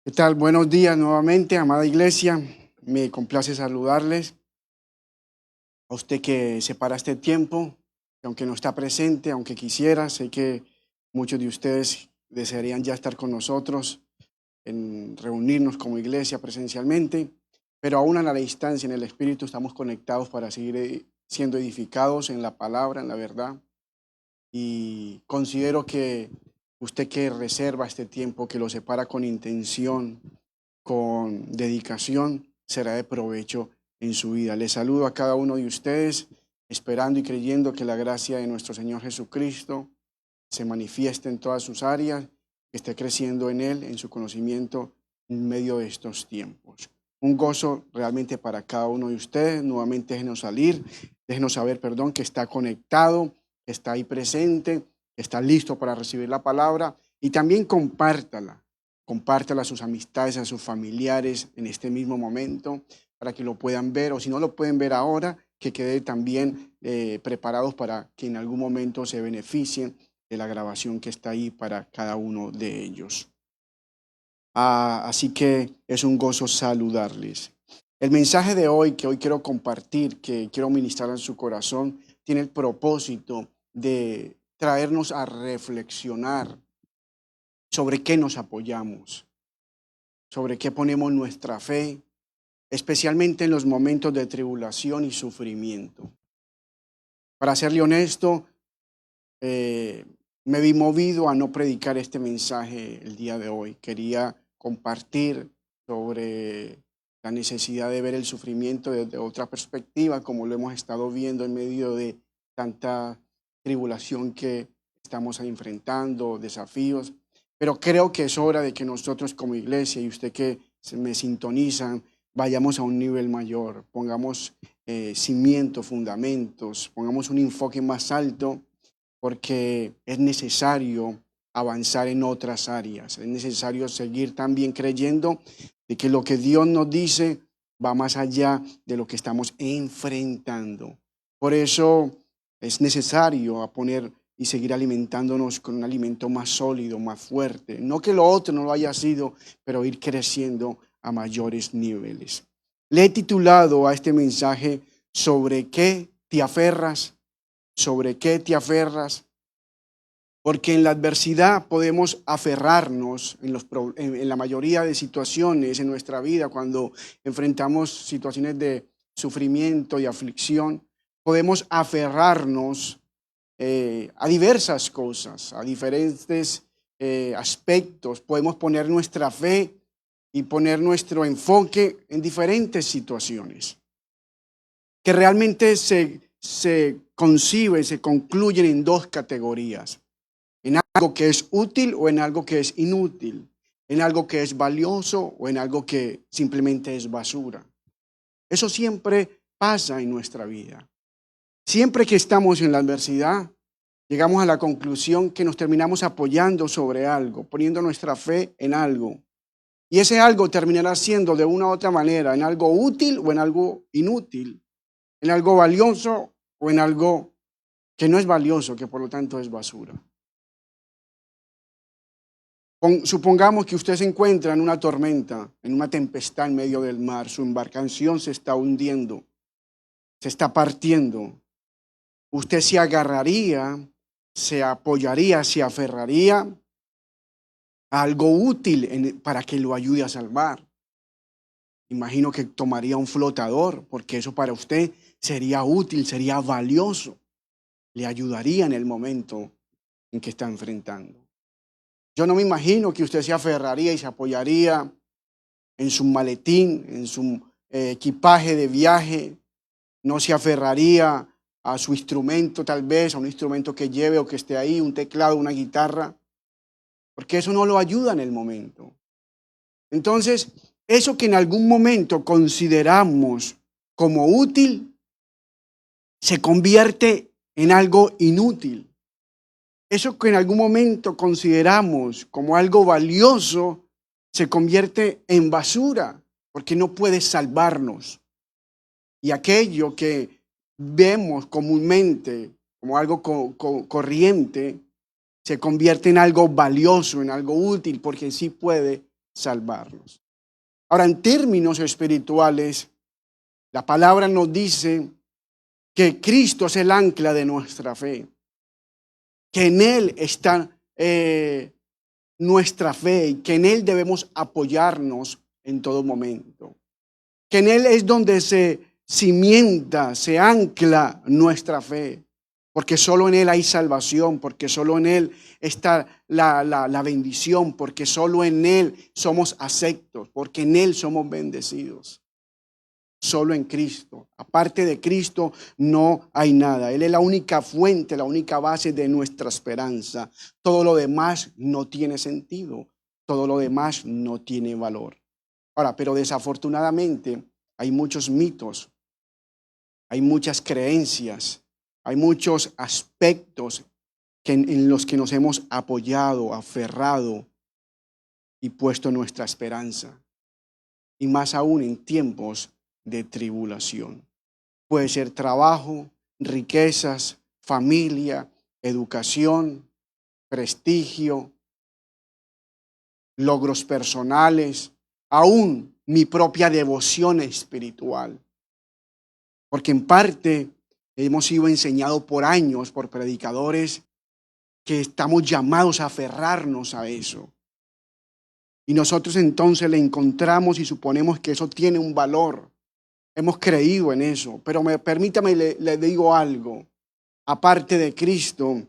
¿Qué tal? Buenos días nuevamente, amada iglesia. Me complace saludarles. A usted que separa este tiempo, que aunque no está presente, aunque quisiera, sé que muchos de ustedes desearían ya estar con nosotros, en reunirnos como iglesia presencialmente, pero aún a la distancia, en el Espíritu, estamos conectados para seguir siendo edificados en la palabra, en la verdad. Y considero que usted que reserva este tiempo, que lo separa con intención, con dedicación, será de provecho en su vida. Les saludo a cada uno de ustedes, esperando y creyendo que la gracia de nuestro Señor Jesucristo se manifieste en todas sus áreas, que esté creciendo en Él, en su conocimiento, en medio de estos tiempos. Un gozo realmente para cada uno de ustedes. Nuevamente déjenos saber, que está conectado, que está ahí presente, que está listo para recibir la palabra, y también compártala a sus amistades, a sus familiares en este mismo momento, para que lo puedan ver, o si no lo pueden ver ahora, que quede también preparados para que en algún momento se beneficien de la grabación que está ahí para cada uno de ellos. Así que es un gozo saludarles. El mensaje de hoy que hoy quiero compartir, que quiero ministrar en su corazón, tiene el propósito de traernos a reflexionar sobre qué nos apoyamos, sobre qué ponemos nuestra fe, especialmente en los momentos de tribulación y sufrimiento. Para serle honesto, me vi movido a no predicar este mensaje el día de hoy. Quería compartir sobre la necesidad de ver el sufrimiento desde otra perspectiva, como lo hemos estado viendo en medio de tanta tribulación que estamos enfrentando, desafíos. Pero creo que es hora de que nosotros como iglesia, y usted que me sintonizan, vayamos a un nivel mayor, pongamos cimientos, fundamentos, pongamos un enfoque más alto, porque es necesario avanzar en otras áreas. Es necesario seguir también creyendo de que lo que Dios nos dice va más allá de lo que estamos enfrentando. Por eso es necesario poner y seguir alimentándonos con un alimento más sólido, más fuerte. No que lo otro no lo haya sido, pero ir creciendo a mayores niveles. Le he titulado a este mensaje ¿sobre qué te aferras? ¿Sobre qué te aferras? Porque en la adversidad podemos aferrarnos en la mayoría de situaciones en nuestra vida, cuando enfrentamos situaciones de sufrimiento y aflicción, podemos aferrarnos a diversas cosas, a diferentes aspectos. Podemos poner nuestra fe y poner nuestro enfoque en diferentes situaciones que realmente se conciben, se concluyen en dos categorías: en algo que es útil o en algo que es inútil, en algo que es valioso o en algo que simplemente es basura. Eso siempre pasa en nuestra vida. Siempre que estamos en la adversidad, llegamos a la conclusión que nos terminamos apoyando sobre algo, poniendo nuestra fe en algo. Y ese algo terminará siendo de una u otra manera en algo útil o en algo inútil, en algo valioso o en algo que no es valioso, que por lo tanto es basura. Supongamos que usted se encuentra en una tormenta, en una tempestad en medio del mar, su embarcación se está hundiendo, se está partiendo. Usted se agarraría, se apoyaría, se aferraría a algo útil para que lo ayude a salvar. Imagino que tomaría un flotador, porque eso para usted sería útil, sería valioso, le ayudaría en el momento en que está enfrentando. Yo no me imagino que usted se aferraría y se apoyaría en su maletín, en su equipaje de viaje, no se aferraría a su instrumento, tal vez a un instrumento que lleve o que esté ahí, un teclado, una guitarra, porque eso no lo ayuda en el momento. Entonces, eso que en algún momento consideramos como útil, se convierte en algo inútil. Eso que en algún momento consideramos como algo valioso, se convierte en basura, porque no puede salvarnos. Y aquello que vemos comúnmente como algo corriente, se convierte en algo valioso, en algo útil, porque sí puede salvarnos. Ahora, en términos espirituales, la palabra nos dice que Cristo es el ancla de nuestra fe, que en Él está nuestra fe y que en Él debemos apoyarnos en todo momento, que en Él es donde se cimienta, se ancla nuestra fe, porque solo en Él hay salvación, porque solo en Él está la bendición, porque solo en Él somos aceptos, porque en Él somos bendecidos. Solo en Cristo. Aparte de Cristo no hay nada. Él es la única fuente, la única base de nuestra esperanza. Todo lo demás no tiene sentido. Todo lo demás no tiene valor. Ahora, pero desafortunadamente hay muchos mitos, hay muchas creencias, hay muchos aspectos en los que nos hemos apoyado, aferrado y puesto nuestra esperanza. Y más aún en tiempos de tribulación. Puede ser trabajo, riquezas, familia, educación, prestigio, logros personales, aún mi propia devoción espiritual. Porque en parte hemos sido enseñados por años por predicadores que estamos llamados a aferrarnos a eso. Y nosotros entonces le encontramos y suponemos que eso tiene un valor. Hemos creído en eso, pero permítame, le digo algo. Aparte de Cristo,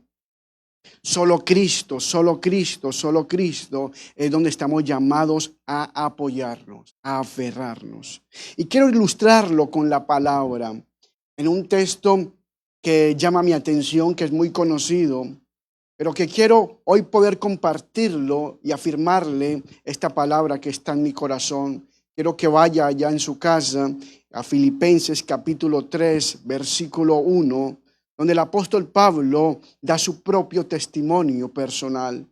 solo Cristo, solo Cristo, solo Cristo es donde estamos llamados a apoyarnos, a aferrarnos. Y quiero ilustrarlo con la palabra en un texto que llama mi atención, que es muy conocido, pero que quiero hoy poder compartirlo y afirmarle esta palabra que está en mi corazón. Quiero que vaya allá en su casa a Filipenses capítulo 3, versículo 1, donde el apóstol Pablo da su propio testimonio personal.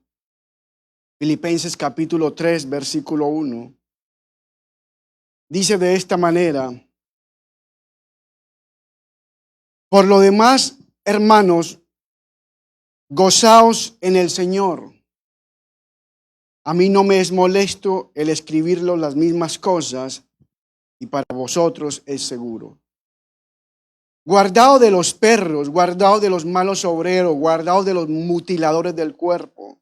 Filipenses capítulo 3, versículo 1. Dice de esta manera: por lo demás, hermanos, gozaos en el Señor. A mí no me es molesto el escribirlo las mismas cosas, y para vosotros es seguro. Guardaos de los perros, guardaos de los malos obreros, guardaos de los mutiladores del cuerpo.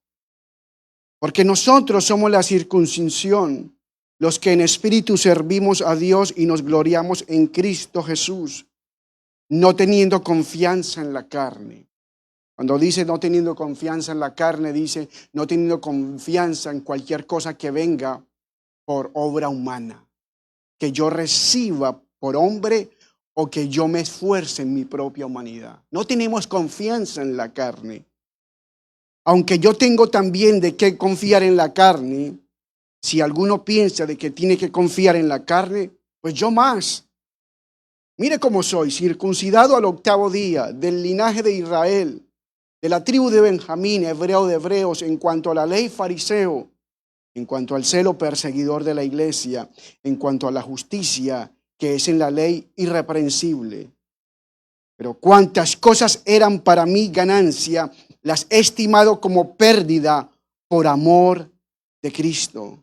Porque nosotros somos la circuncisión, los que en espíritu servimos a Dios y nos gloriamos en Cristo Jesús, no teniendo confianza en la carne. Cuando dice no teniendo confianza en la carne, dice no teniendo confianza en cualquier cosa que venga por obra humana, que yo reciba por hombre o que yo me esfuerce en mi propia humanidad. No tenemos confianza en la carne. Aunque yo tengo también de qué confiar en la carne, si alguno piensa de que tiene que confiar en la carne, pues yo más. Mire cómo soy, circuncidado al 8º día, del linaje de Israel, de la tribu de Benjamín, hebreo de hebreos, en cuanto a la ley fariseo, en cuanto al celo perseguidor de la iglesia, en cuanto a la justicia que es en la ley irreprensible. Pero cuantas cosas eran para mí ganancia, las he estimado como pérdida por amor de Cristo.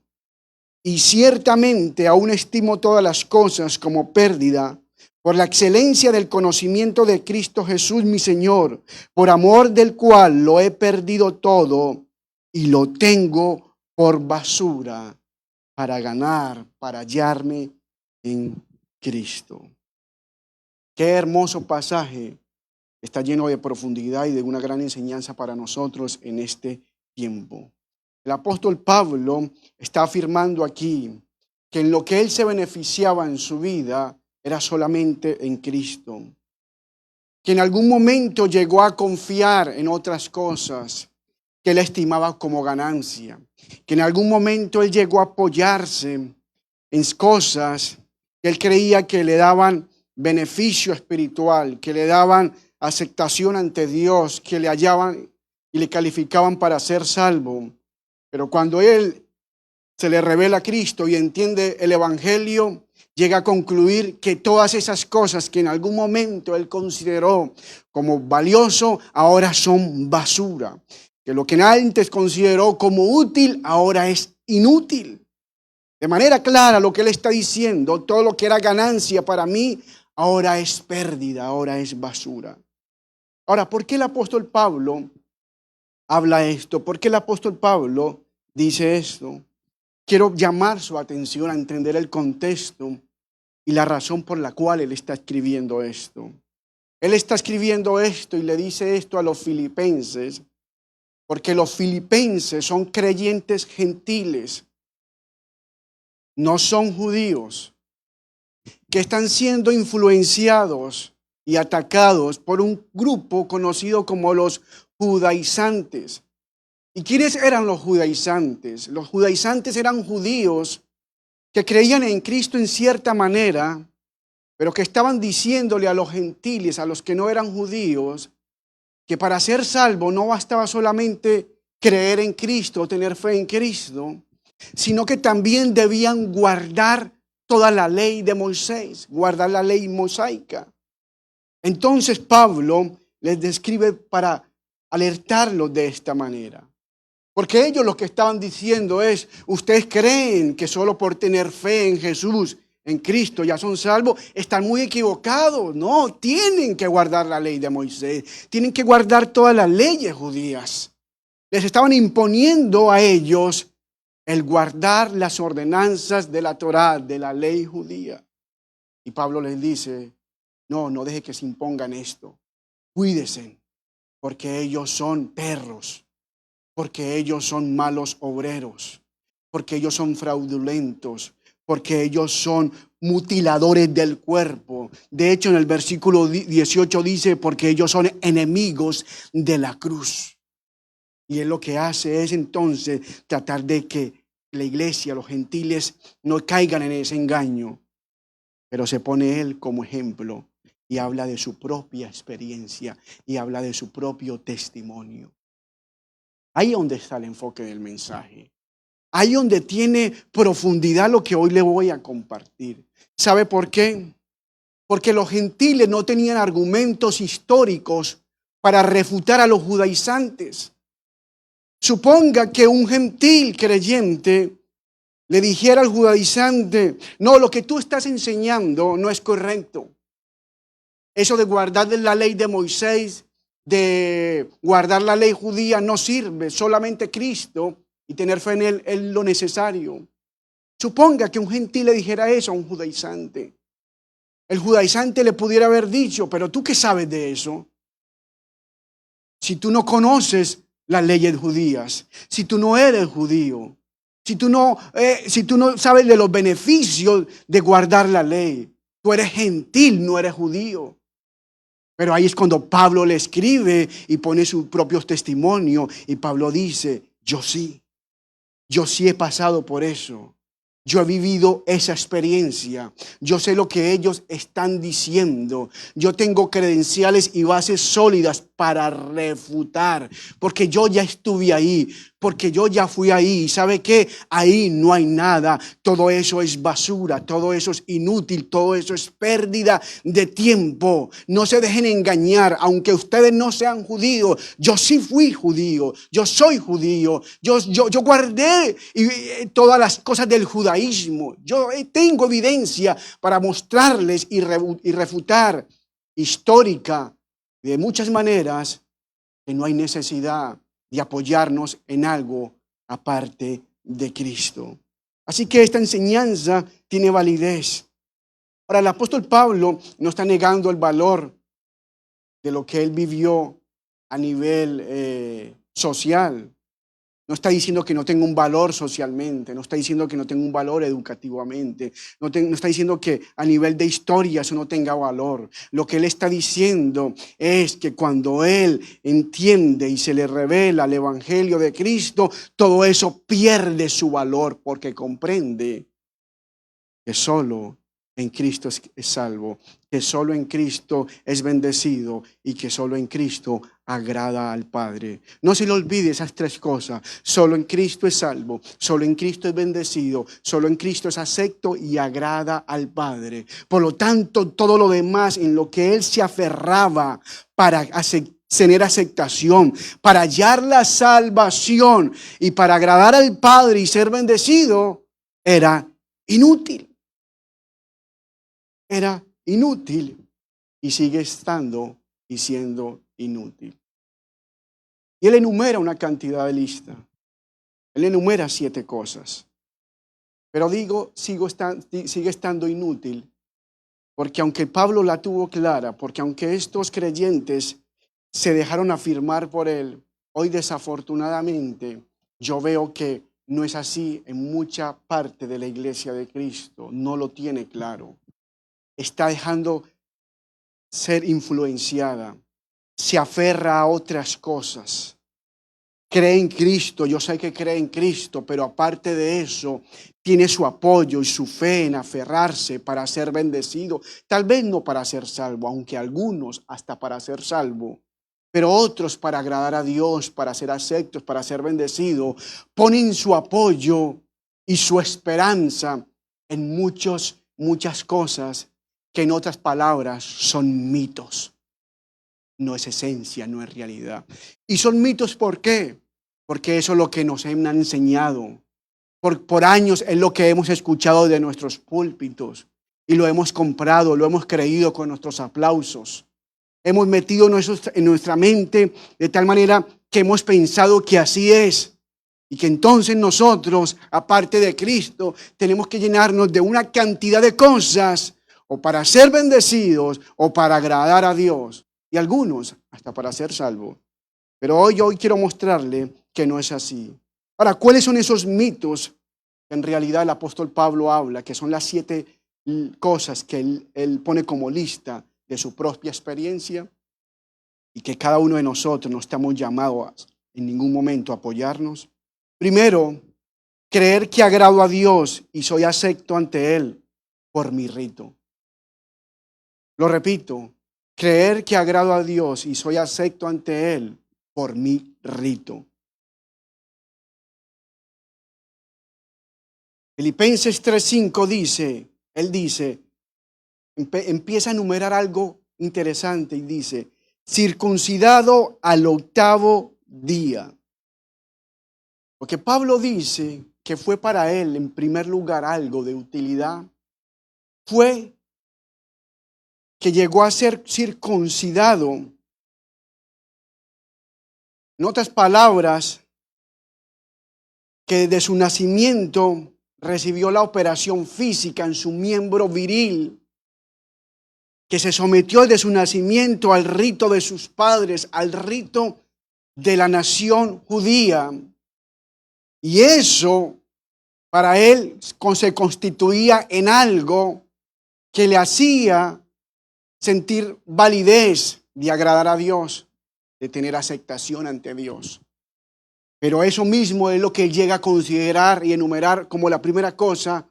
Y ciertamente aún estimo todas las cosas como pérdida por la excelencia del conocimiento de Cristo Jesús mi Señor, por amor del cual lo he perdido todo y lo tengo por basura para ganar, para hallarme en Cristo. Qué hermoso pasaje, está lleno de profundidad y de una gran enseñanza para nosotros en este tiempo. El apóstol Pablo está afirmando aquí que en lo que él se beneficiaba en su vida era solamente en Cristo. Que en algún momento llegó a confiar en otras cosas que él estimaba como ganancia. Que en algún momento él llegó a apoyarse en cosas que él creía que le daban beneficio espiritual, que le daban aceptación ante Dios, que le hallaban y le calificaban para ser salvo. Pero cuando él se le revela a Cristo y entiende el evangelio, llega a concluir que todas esas cosas que en algún momento él consideró como valioso, ahora son basura. Que lo que antes consideró como útil, ahora es inútil. De manera clara lo que él está diciendo, todo lo que era ganancia para mí, ahora es pérdida, ahora es basura. Ahora, ¿por qué el apóstol Pablo habla esto? ¿Por qué el apóstol Pablo dice esto? Quiero llamar su atención a entender el contexto y la razón por la cual él está escribiendo esto. Él está escribiendo esto y le dice esto a los filipenses, porque los filipenses son creyentes gentiles, no son judíos, que están siendo influenciados y atacados por un grupo conocido como los judaizantes. ¿Y quiénes eran los judaizantes? Los judaizantes eran judíos que creían en Cristo en cierta manera, pero que estaban diciéndole a los gentiles, a los que no eran judíos, que para ser salvo no bastaba solamente creer en Cristo o tener fe en Cristo, sino que también debían guardar toda la ley de Moisés, guardar la ley mosaica. Entonces Pablo les describe para alertarlos de esta manera. Porque ellos lo que estaban diciendo es, ustedes creen que solo por tener fe en Jesús, en Cristo, ya son salvos, están muy equivocados. No, tienen que guardar la ley de Moisés, tienen que guardar todas las leyes judías. Les estaban imponiendo a ellos el guardar las ordenanzas de la Torá, de la ley judía. Y Pablo les dice, no deje que se impongan esto. Cuídense, porque ellos son perros, porque ellos son malos obreros, porque ellos son fraudulentos, porque ellos son mutiladores del cuerpo. De hecho, en el versículo 18 dice, porque ellos son enemigos de la cruz. Y él lo que hace es entonces tratar de que la iglesia, los gentiles, no caigan en ese engaño. Pero se pone él como ejemplo y habla de su propia experiencia y habla de su propio testimonio. Ahí es donde está el enfoque del mensaje. Ahí donde tiene profundidad lo que hoy le voy a compartir. ¿Sabe por qué? Porque los gentiles no tenían argumentos históricos para refutar a los judaizantes. Suponga que un gentil creyente le dijera al judaizante, no, lo que tú estás enseñando no es correcto. Eso de guardar la ley de Moisés, de guardar la ley judía no sirve, solamente Cristo y tener fe en él es lo necesario. Suponga que un gentil le dijera eso a un judaizante. El judaizante le pudiera haber dicho, pero ¿tú qué sabes de eso? Si tú no conoces las leyes judías, si tú no eres judío, si tú no sabes de los beneficios de guardar la ley, tú eres gentil, no eres judío. Pero ahí es cuando Pablo le escribe y pone sus propios testimonios y Pablo dice, yo sí he pasado por eso. Yo he vivido esa experiencia. Yo sé lo que ellos están diciendo. Yo tengo credenciales y bases sólidas para refutar. Porque yo ya estuve ahí. Porque yo ya fui ahí. ¿Sabe qué? Ahí no hay nada. Todo eso es basura. Todo eso es inútil. Todo eso es pérdida de tiempo. No se dejen engañar. Aunque ustedes no sean judíos. Yo sí fui judío. Yo soy judío. Yo guardé todas las cosas del judaísmo. Yo tengo evidencia para mostrarles y refutar histórica de muchas maneras que no hay necesidad de apoyarnos en algo aparte de Cristo. Así que esta enseñanza tiene validez. Ahora, el apóstol Pablo no está negando el valor de lo que él vivió a nivel social. No está diciendo que no tenga un valor socialmente, no está diciendo que no tenga un valor educativamente, no está diciendo que a nivel de historia eso no tenga valor. Lo que él está diciendo es que cuando él entiende y se le revela el evangelio de Cristo, todo eso pierde su valor porque comprende que solo en Cristo es salvo, que solo en Cristo es bendecido y que solo en Cristo agrada al Padre. No se le olvide esas tres cosas. Solo en Cristo es salvo, solo en Cristo es bendecido, solo en Cristo es acepto y agrada al Padre. Por lo tanto, todo lo demás en lo que él se aferraba para tener aceptación, para hallar la salvación y para agradar al Padre y ser bendecido, era inútil. Era inútil y sigue estando y siendo inútil. Y él enumera una cantidad de lista. Él enumera 7 cosas. Pero digo, sigue estando inútil, porque aunque Pablo la tuvo clara, porque aunque estos creyentes se dejaron afirmar por él, hoy desafortunadamente yo veo que no es así en mucha parte de la iglesia de Cristo. No lo tiene claro. Está dejando ser influenciada. Se aferra a otras cosas. Cree en Cristo, yo sé que cree en Cristo, pero aparte de eso, tiene su apoyo y su fe en aferrarse para ser bendecido. Tal vez no para ser salvo, aunque algunos hasta para ser salvo, pero otros para agradar a Dios, para ser aceptos, para ser bendecidos, ponen su apoyo y su esperanza en muchas cosas que en otras palabras son mitos. No es esencia, no es realidad. Y son mitos, ¿por qué? Porque eso es lo que nos han enseñado. Por años es lo que hemos escuchado de nuestros púlpitos y lo hemos comprado, lo hemos creído con nuestros aplausos. Hemos metido en nuestra mente de tal manera que hemos pensado que así es y que entonces nosotros, aparte de Cristo, tenemos que llenarnos de una cantidad de cosas o para ser bendecidos o para agradar a Dios y algunos hasta para ser salvos. Pero hoy quiero mostrarle que no es así. Ahora, ¿cuáles son esos mitos que en realidad el apóstol Pablo habla? Que son las 7 cosas que él pone como lista de su propia experiencia y que cada uno de nosotros no estamos llamados en ningún momento a apoyarnos. Primero, creer que agrado a Dios y soy acepto ante Él por mi rito. Lo repito, creer que agrado a Dios y soy acepto ante Él por mi rito. Filipenses 3:5 dice, él dice, empieza a enumerar algo interesante y dice, circuncidado al 8º día. Porque Pablo dice que fue para él en primer lugar algo de utilidad, fue que llegó a ser circuncidado. En otras palabras, que de su nacimiento recibió la operación física en su miembro viril, que se sometió desde su nacimiento al rito de sus padres, al rito de la nación judía. Y eso para él se constituía en algo que le hacía sentir validez de agradar a Dios, de tener aceptación ante Dios. Pero eso mismo es lo que él llega a considerar y enumerar como la primera cosa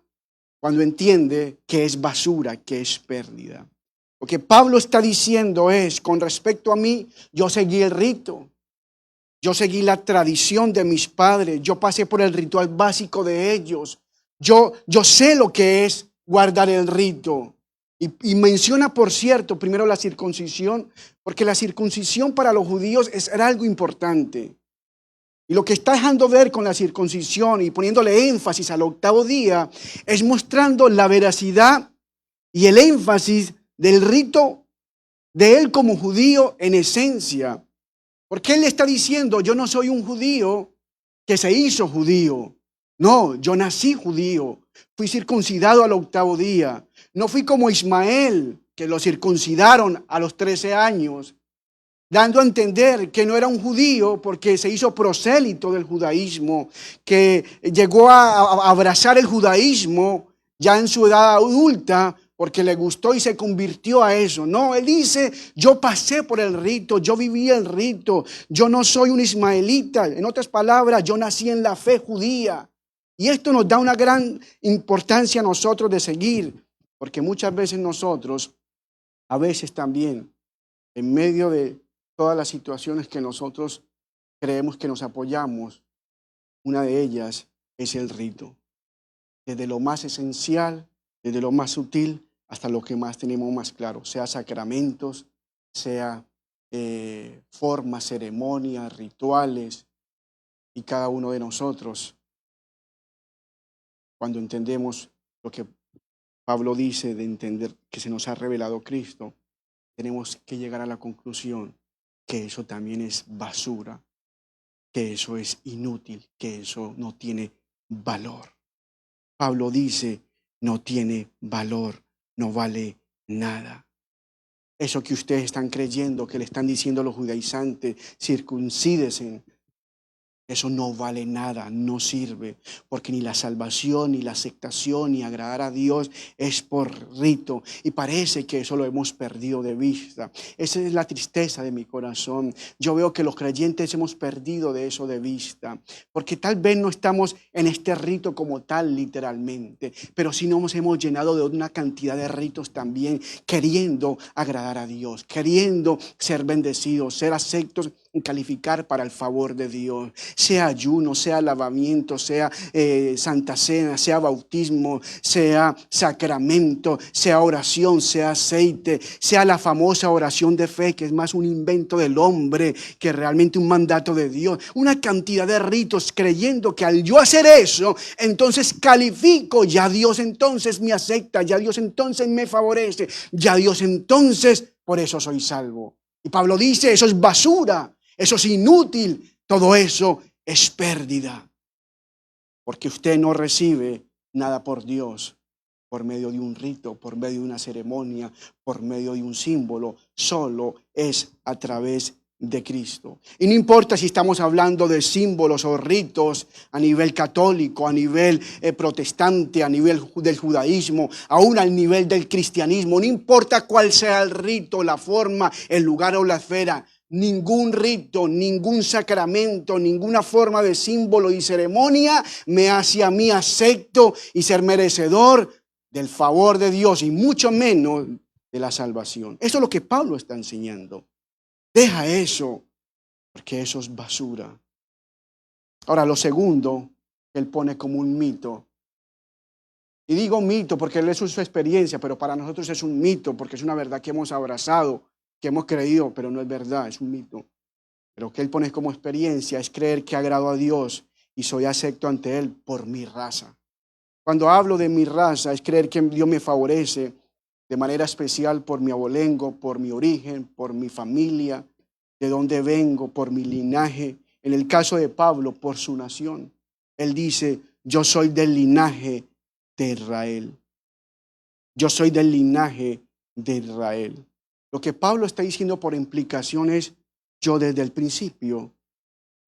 cuando entiende que es basura, que es pérdida. Lo que Pablo está diciendo es, con respecto a mí, yo seguí el rito, yo seguí la tradición de mis padres, yo pasé por el ritual básico de ellos, yo sé lo que es guardar el rito. Y menciona, por cierto, primero la circuncisión, porque la circuncisión para los judíos era algo importante. Y lo que está dejando ver con la circuncisión y poniéndole énfasis al 8º día es mostrando la veracidad y el énfasis del rito de él como judío en esencia. Porque él está diciendo, yo no soy un judío que se hizo judío. No, yo nací judío. Fui circuncidado al 8º día. No fui como Ismael, que lo circuncidaron a los 13 años, dando a entender que no era un judío porque se hizo prosélito del judaísmo, que llegó a abrazar el judaísmo ya en su edad adulta porque le gustó y se convirtió a eso. No, él dice, yo pasé por el rito, yo viví el rito, yo no soy un ismaelita. En otras palabras, yo nací en la fe judía. Y esto nos da una gran importancia a nosotros de seguir, porque muchas veces nosotros, a veces también, en medio de todas las situaciones que nosotros creemos que nos apoyamos, una de ellas es el rito. Desde lo más esencial, desde lo más sutil, hasta lo que más tenemos más claro, sea sacramentos, sea formas, ceremonias, rituales, y cada uno de nosotros, cuando entendemos lo que Pablo dice de entender que se nos ha revelado Cristo, tenemos que llegar a la conclusión que eso también es basura, que eso es inútil, que eso no tiene valor. Pablo dice, no tiene valor, no vale nada. Eso que ustedes están creyendo, que le están diciendo a los judaizantes, circuncídense, eso no vale nada, no sirve, porque ni la salvación, ni la aceptación, ni agradar a Dios es por rito. Y parece que eso lo hemos perdido de vista. Esa es la tristeza de mi corazón. Yo veo que los creyentes hemos perdido de eso de vista, porque tal vez no estamos en este rito como tal literalmente, pero sí nos hemos llenado de una cantidad de ritos también, queriendo agradar a Dios, queriendo ser bendecidos, ser aceptos y calificar para el favor de Dios. Sea ayuno, sea lavamiento, sea santa cena, sea bautismo, sea sacramento, sea oración, sea aceite, sea la famosa oración de fe, que es más un invento del hombre que realmente un mandato de Dios. Una cantidad de ritos creyendo que al yo hacer eso, entonces califico, ya Dios entonces me acepta, ya Dios entonces me favorece, ya Dios entonces por eso soy salvo. Y Pablo dice, eso es basura, eso es inútil, todo eso es pérdida, porque usted no recibe nada por Dios por medio de un rito, por medio de una ceremonia, por medio de un símbolo, solo es a través de Cristo. Y no importa si estamos hablando de símbolos o ritos a nivel católico, a nivel protestante, a nivel del judaísmo, aún al nivel del cristianismo, no importa cuál sea el rito, la forma, el lugar o la esfera. Ningún rito, ningún sacramento, ninguna forma de símbolo y ceremonia me hace a mí acepto y ser merecedor del favor de Dios y mucho menos de la salvación. Eso es lo que Pablo está enseñando. Deja eso, porque eso es basura. Ahora, lo segundo que él pone como un mito. Y digo mito porque él es su experiencia, pero para nosotros es un mito porque es una verdad que hemos abrazado, que hemos creído, pero no es verdad, es un mito. Pero que él pone como experiencia es creer que agrado a Dios y soy acepto ante Él por mi raza. Cuando hablo de mi raza es creer que Dios me favorece de manera especial por mi abolengo, por mi origen, por mi familia, de dónde vengo, por mi linaje. En el caso de Pablo, por su nación. Él dice, yo soy del linaje de Israel. Yo soy del linaje de Israel. Lo que Pablo está diciendo por implicación es, yo desde el principio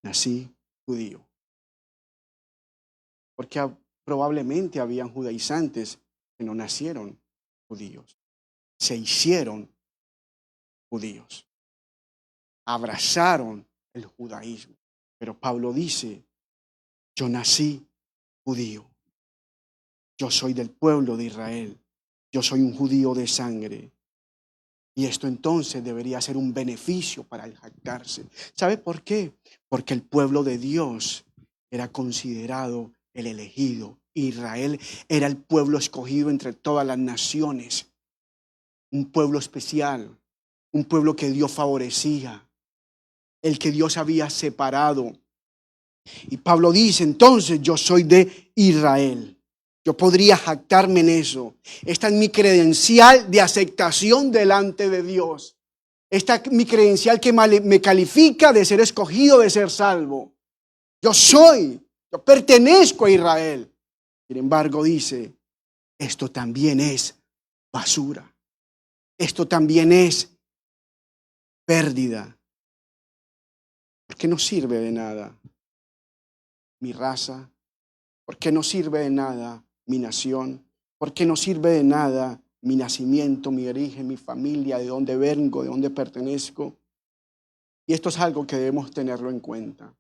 nací judío. Porque probablemente habían judaizantes que no nacieron judíos. Se hicieron judíos. Abrazaron el judaísmo. Pero Pablo dice, yo nací judío. Yo soy del pueblo de Israel. Yo soy un judío de sangre. Y esto entonces debería ser un beneficio para el jactarse. ¿Sabe por qué? Porque el pueblo de Dios era considerado el elegido. Israel era el pueblo escogido entre todas las naciones. Un pueblo especial, un pueblo que Dios favorecía, el que Dios había separado. Y Pablo dice, entonces yo soy de Israel. Yo podría jactarme en eso. Esta es mi credencial de aceptación delante de Dios. Esta es mi credencial que me califica de ser escogido, de ser salvo. Yo pertenezco a Israel. Sin embargo, dice, esto también es basura. Esto también es pérdida. Porque no sirve de nada mi raza. Porque no sirve de nada mi nación. Porque no sirve de nada mi nacimiento, mi origen, mi familia, de dónde vengo, de dónde pertenezco. Y esto es algo que debemos tenerlo en cuenta.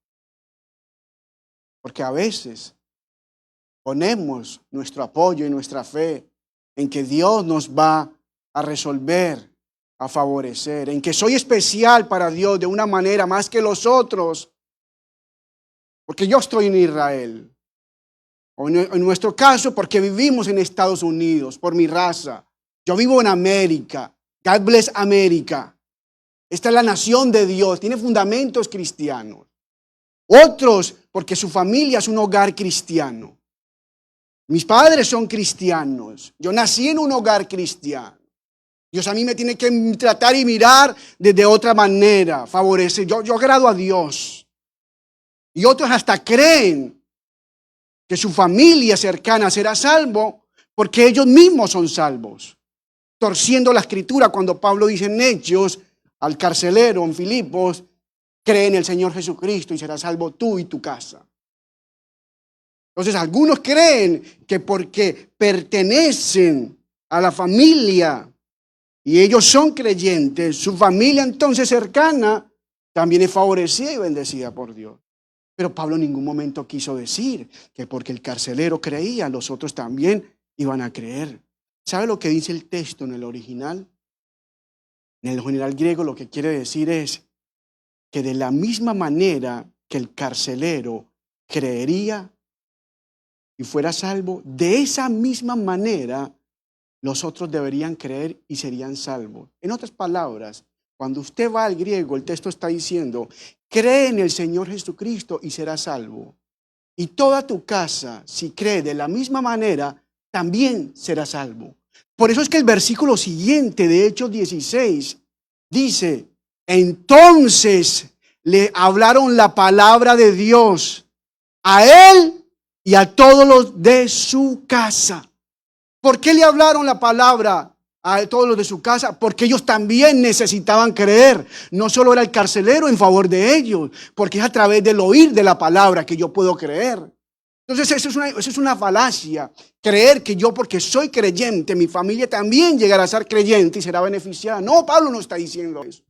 Porque a veces ponemos nuestro apoyo y nuestra fe en que Dios nos va a resolver, a favorecer, en que soy especial para Dios de una manera más que los otros, porque yo estoy en Israel. O en nuestro caso, porque vivimos en Estados Unidos, por mi raza. Yo vivo en América. God bless América. Esta es la nación de Dios, tiene fundamentos cristianos. Otros, porque su familia es un hogar cristiano. Mis padres son cristianos. Yo nací en un hogar cristiano. Dios a mí me tiene que tratar y mirar desde otra manera, favorecer. Yo agrado a Dios. Y otros hasta creen que su familia cercana será salvo porque ellos mismos son salvos. Torciendo la escritura cuando Pablo dice en Hechos al carcelero en Filipos, cree en el Señor Jesucristo y serás salvo tú y tu casa. Entonces algunos creen que porque pertenecen a la familia y ellos son creyentes, su familia entonces cercana también es favorecida y bendecida por Dios. Pero Pablo en ningún momento quiso decir que porque el carcelero creía, los otros también iban a creer. ¿Sabe lo que dice el texto en el original? En el original griego lo que quiere decir es que de la misma manera que el carcelero creería y fuera salvo, de esa misma manera los otros deberían creer y serían salvos. En otras palabras, cuando usted va al griego, el texto está diciendo, cree en el Señor Jesucristo y serás salvo. Y toda tu casa, si cree de la misma manera, también será salvo. Por eso es que el versículo siguiente de Hechos 16 dice, entonces le hablaron la palabra de Dios a él y a todos los de su casa. ¿Por qué le hablaron la palabra a todos los de su casa? Porque ellos también necesitaban creer. No solo era el carcelero en favor de ellos, porque es a través del oír de la palabra que yo puedo creer. Entonces eso es una falacia. Creer que yo porque soy creyente, mi familia también llegará a ser creyente y será beneficiada. No, Pablo no está diciendo eso.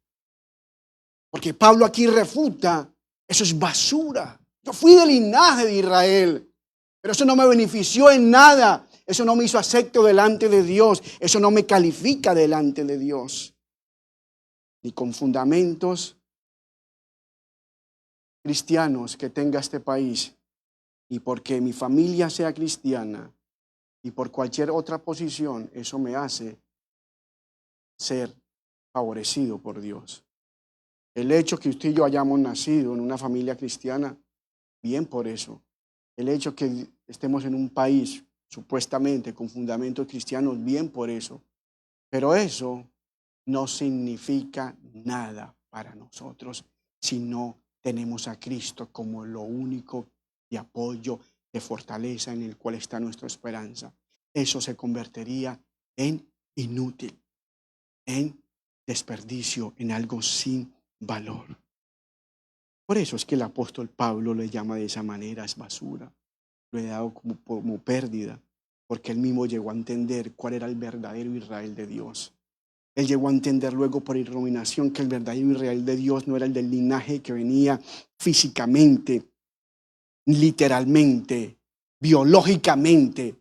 Porque Pablo aquí refuta, eso es basura. Yo fui del linaje de Israel, pero eso no me benefició en nada. Eso no me hizo acepto delante de Dios. Eso no me califica delante de Dios. Ni con fundamentos cristianos que tenga este país. Y porque mi familia sea cristiana y por cualquier otra posición, eso me hace ser favorecido por Dios. El hecho que usted y yo hayamos nacido en una familia cristiana, bien por eso. El hecho que estemos en un país supuestamente con fundamentos cristianos, bien por eso. Pero eso no significa nada para nosotros si no tenemos a Cristo como lo único de apoyo, de fortaleza en el cual está nuestra esperanza. Eso se convertiría en inútil, en desperdicio, en algo sin valor. Por eso es que el apóstol Pablo le llama de esa manera, es basura. Lo he dado como pérdida, porque él mismo llegó a entender cuál era el verdadero Israel de Dios. Él llegó a entender luego por iluminación que el verdadero Israel de Dios no era el del linaje que venía físicamente, literalmente, biológicamente,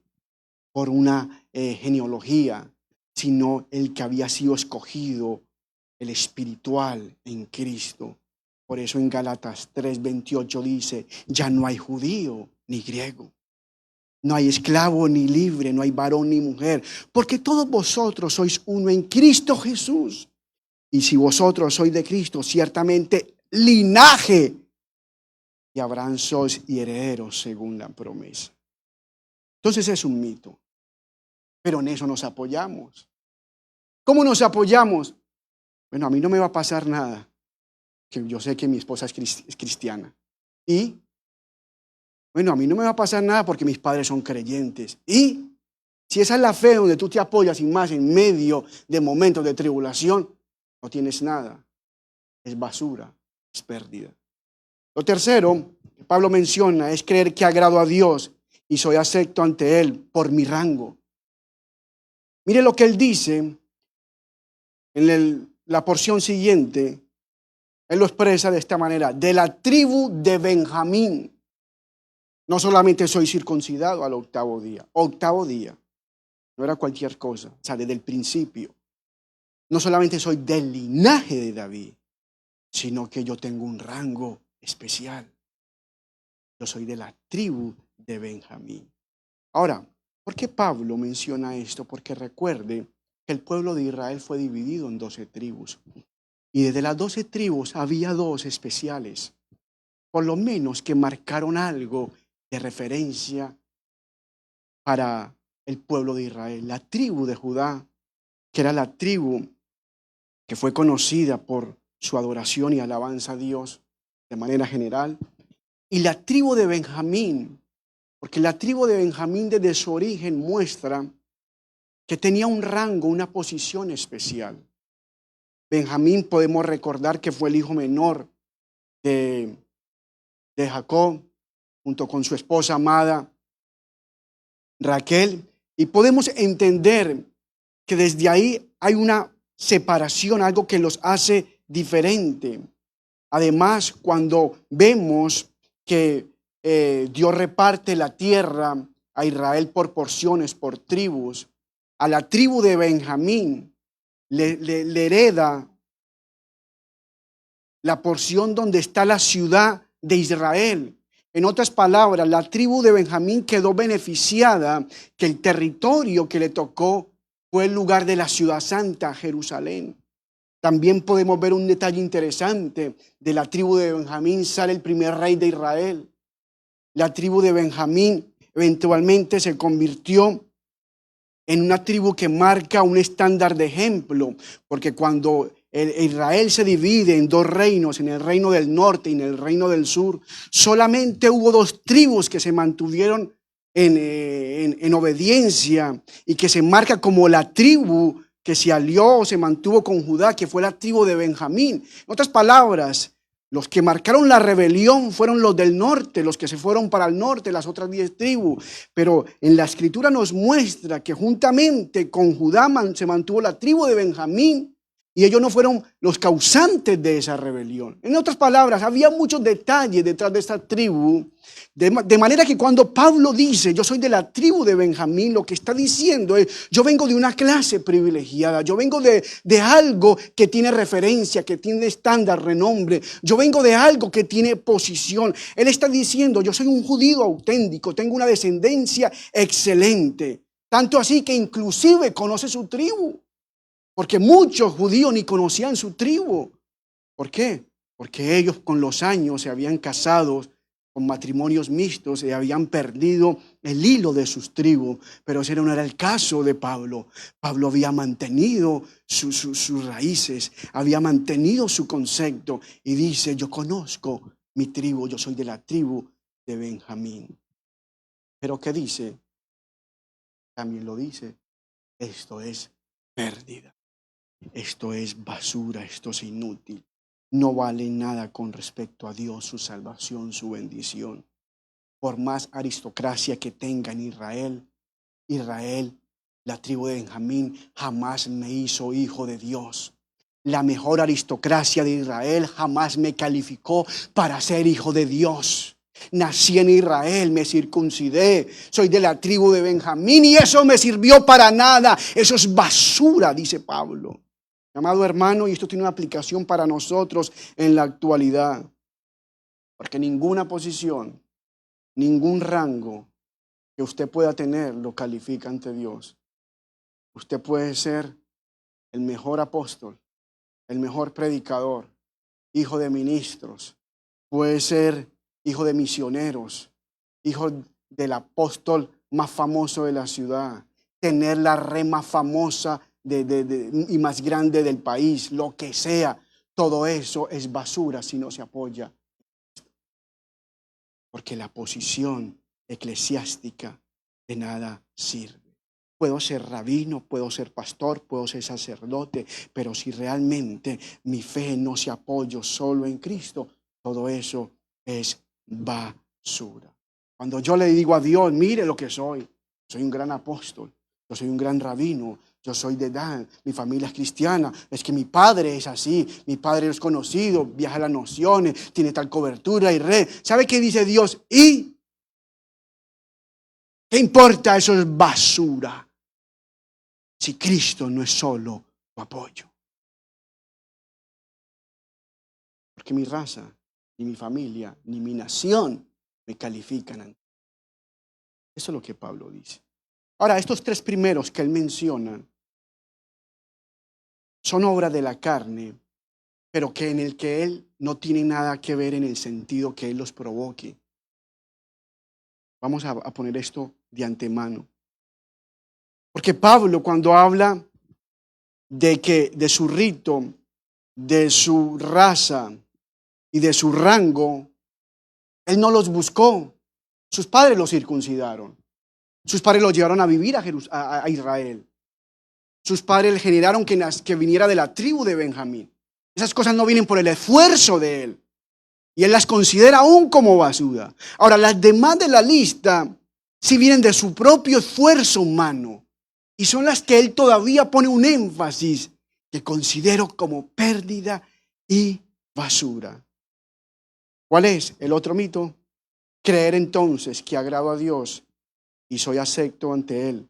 por una genealogía, sino el que había sido escogido, el espiritual en Cristo. Por eso en Gálatas 3:28 dice, ya no hay judío ni griego, no hay esclavo ni libre, no hay varón ni mujer, porque todos vosotros sois uno en Cristo Jesús. Y si vosotros sois de Cristo, ciertamente linaje de Abraham sois y herederos según la promesa. Entonces es un mito, pero en eso nos apoyamos. ¿Cómo nos apoyamos? Bueno, a mí no me va a pasar nada, que yo sé que mi esposa es cristiana. Y bueno, a mí no me va a pasar nada porque mis padres son creyentes. Y si esa es la fe donde tú te apoyas y más en medio de momentos de tribulación, no tienes nada. Es basura, es pérdida. Lo tercero que Pablo menciona es creer que agrado a Dios y soy acepto ante Él por mi rango. Mire lo que él dice en la porción siguiente. Él lo expresa de esta manera: de la tribu de Benjamín. No solamente soy circuncidado al octavo día, no era cualquier cosa, o sea, desde el principio. No solamente soy del linaje de David, sino que yo tengo un rango especial. Yo soy de la tribu de Benjamín. Ahora, ¿por qué Pablo menciona esto? Porque recuerde que el pueblo de Israel fue dividido en 12 tribus. Y desde las 12 tribus había dos especiales, por lo menos que marcaron algo de referencia para el pueblo de Israel. La tribu de Judá, que era la tribu que fue conocida por su adoración y alabanza a Dios de manera general, y la tribu de Benjamín, porque la tribu de Benjamín desde su origen muestra que tenía un rango, una posición especial. Benjamín podemos recordar que fue el hijo menor de, de Jacob, junto con su esposa amada Raquel, y podemos entender que desde ahí hay una separación, algo que los hace diferente. Además, cuando vemos que Dios reparte la tierra a Israel por porciones, por tribus, a la tribu de Benjamín le hereda la porción donde está la ciudad de Israel. En otras palabras, la tribu de Benjamín quedó beneficiada, que el territorio que le tocó fue el lugar de la ciudad santa, Jerusalén. También podemos ver un detalle interesante. De la tribu de Benjamín sale el primer rey de Israel. La tribu de Benjamín eventualmente se convirtió en una tribu que marca un estándar de ejemplo, porque cuando Israel se divide en dos reinos, en el reino del norte y en el reino del sur, solamente hubo dos tribus que se mantuvieron en obediencia y que se marca como la tribu que se alió o se mantuvo con Judá, que fue la tribu de Benjamín. En otras palabras, los que marcaron la rebelión fueron los del norte, los que se fueron para el norte, las otras 10 tribus. Pero en la escritura nos muestra que juntamente con Judá se mantuvo la tribu de Benjamín y ellos no fueron los causantes de esa rebelión. En otras palabras, había muchos detalles detrás de esta tribu, de manera que cuando Pablo dice, yo soy de la tribu de Benjamín, lo que está diciendo es, yo vengo de una clase privilegiada, yo vengo de algo que tiene referencia, que tiene estándar, renombre, yo vengo de algo que tiene posición. Él está diciendo, yo soy un judío auténtico, tengo una descendencia excelente, tanto así que inclusive conoce su tribu, porque muchos judíos ni conocían su tribu. ¿Por qué? Porque ellos con los años se habían casado con matrimonios mixtos y habían perdido el hilo de sus tribus, pero ese no era el caso de Pablo. Pablo había mantenido sus raíces, había mantenido su concepto y dice, yo conozco mi tribu, yo soy de la tribu de Benjamín. Pero ¿qué dice? También lo dice, esto es pérdida, esto es basura, esto es inútil. No vale nada con respecto a Dios, su salvación, su bendición. Por más aristocracia que tenga en Israel, la tribu de Benjamín, jamás me hizo hijo de Dios. La mejor aristocracia de Israel jamás me calificó para ser hijo de Dios. Nací en Israel, me circuncidé, soy de la tribu de Benjamín y eso me sirvió para nada. Eso es basura, dice Pablo. Amado hermano, y esto tiene una aplicación para nosotros en la actualidad, porque ninguna posición, ningún rango que usted pueda tener lo califica ante Dios. Usted puede ser el mejor apóstol, el mejor predicador, hijo de ministros, puede ser hijo de misioneros, hijo del apóstol más famoso de la ciudad, tener la red más famosa y más grande del país, lo que sea. Todo eso es basura si no se apoya. Porque la posición eclesiástica de nada sirve. Puedo ser rabino, puedo ser pastor, puedo ser sacerdote, pero si realmente mi fe no se apoya solo en Cristo, todo eso es basura. Cuando yo le digo a Dios, mire lo que soy un gran apóstol, yo soy un gran rabino, yo soy de Dan, mi familia es cristiana, es que mi padre es así, mi padre es conocido, viaja a las naciones, tiene tal cobertura y red. ¿Sabe qué dice Dios? ¿Y qué importa? Eso es basura. Si Cristo no es solo tu apoyo. Porque mi raza, ni mi familia, ni mi nación me califican. Eso es lo que Pablo dice. Ahora, estos tres primeros que él menciona son obra de la carne, pero que en el que él no tiene nada que ver en el sentido que él los provoque. Vamos a poner esto de antemano. Porque Pablo, cuando habla de su rito, de su raza y de su rango, él no los buscó. Sus padres los circuncidaron. Sus padres los llevaron a vivir a Israel. Sus padres le generaron que viniera de la tribu de Benjamín. Esas cosas no vienen por el esfuerzo de él. Y él las considera aún como basura. Ahora, las demás de la lista sí vienen de su propio esfuerzo humano. Y son las que él todavía pone un énfasis que considero como pérdida y basura. ¿Cuál es el otro mito? Creer entonces que agrado a Dios y soy acepto ante Él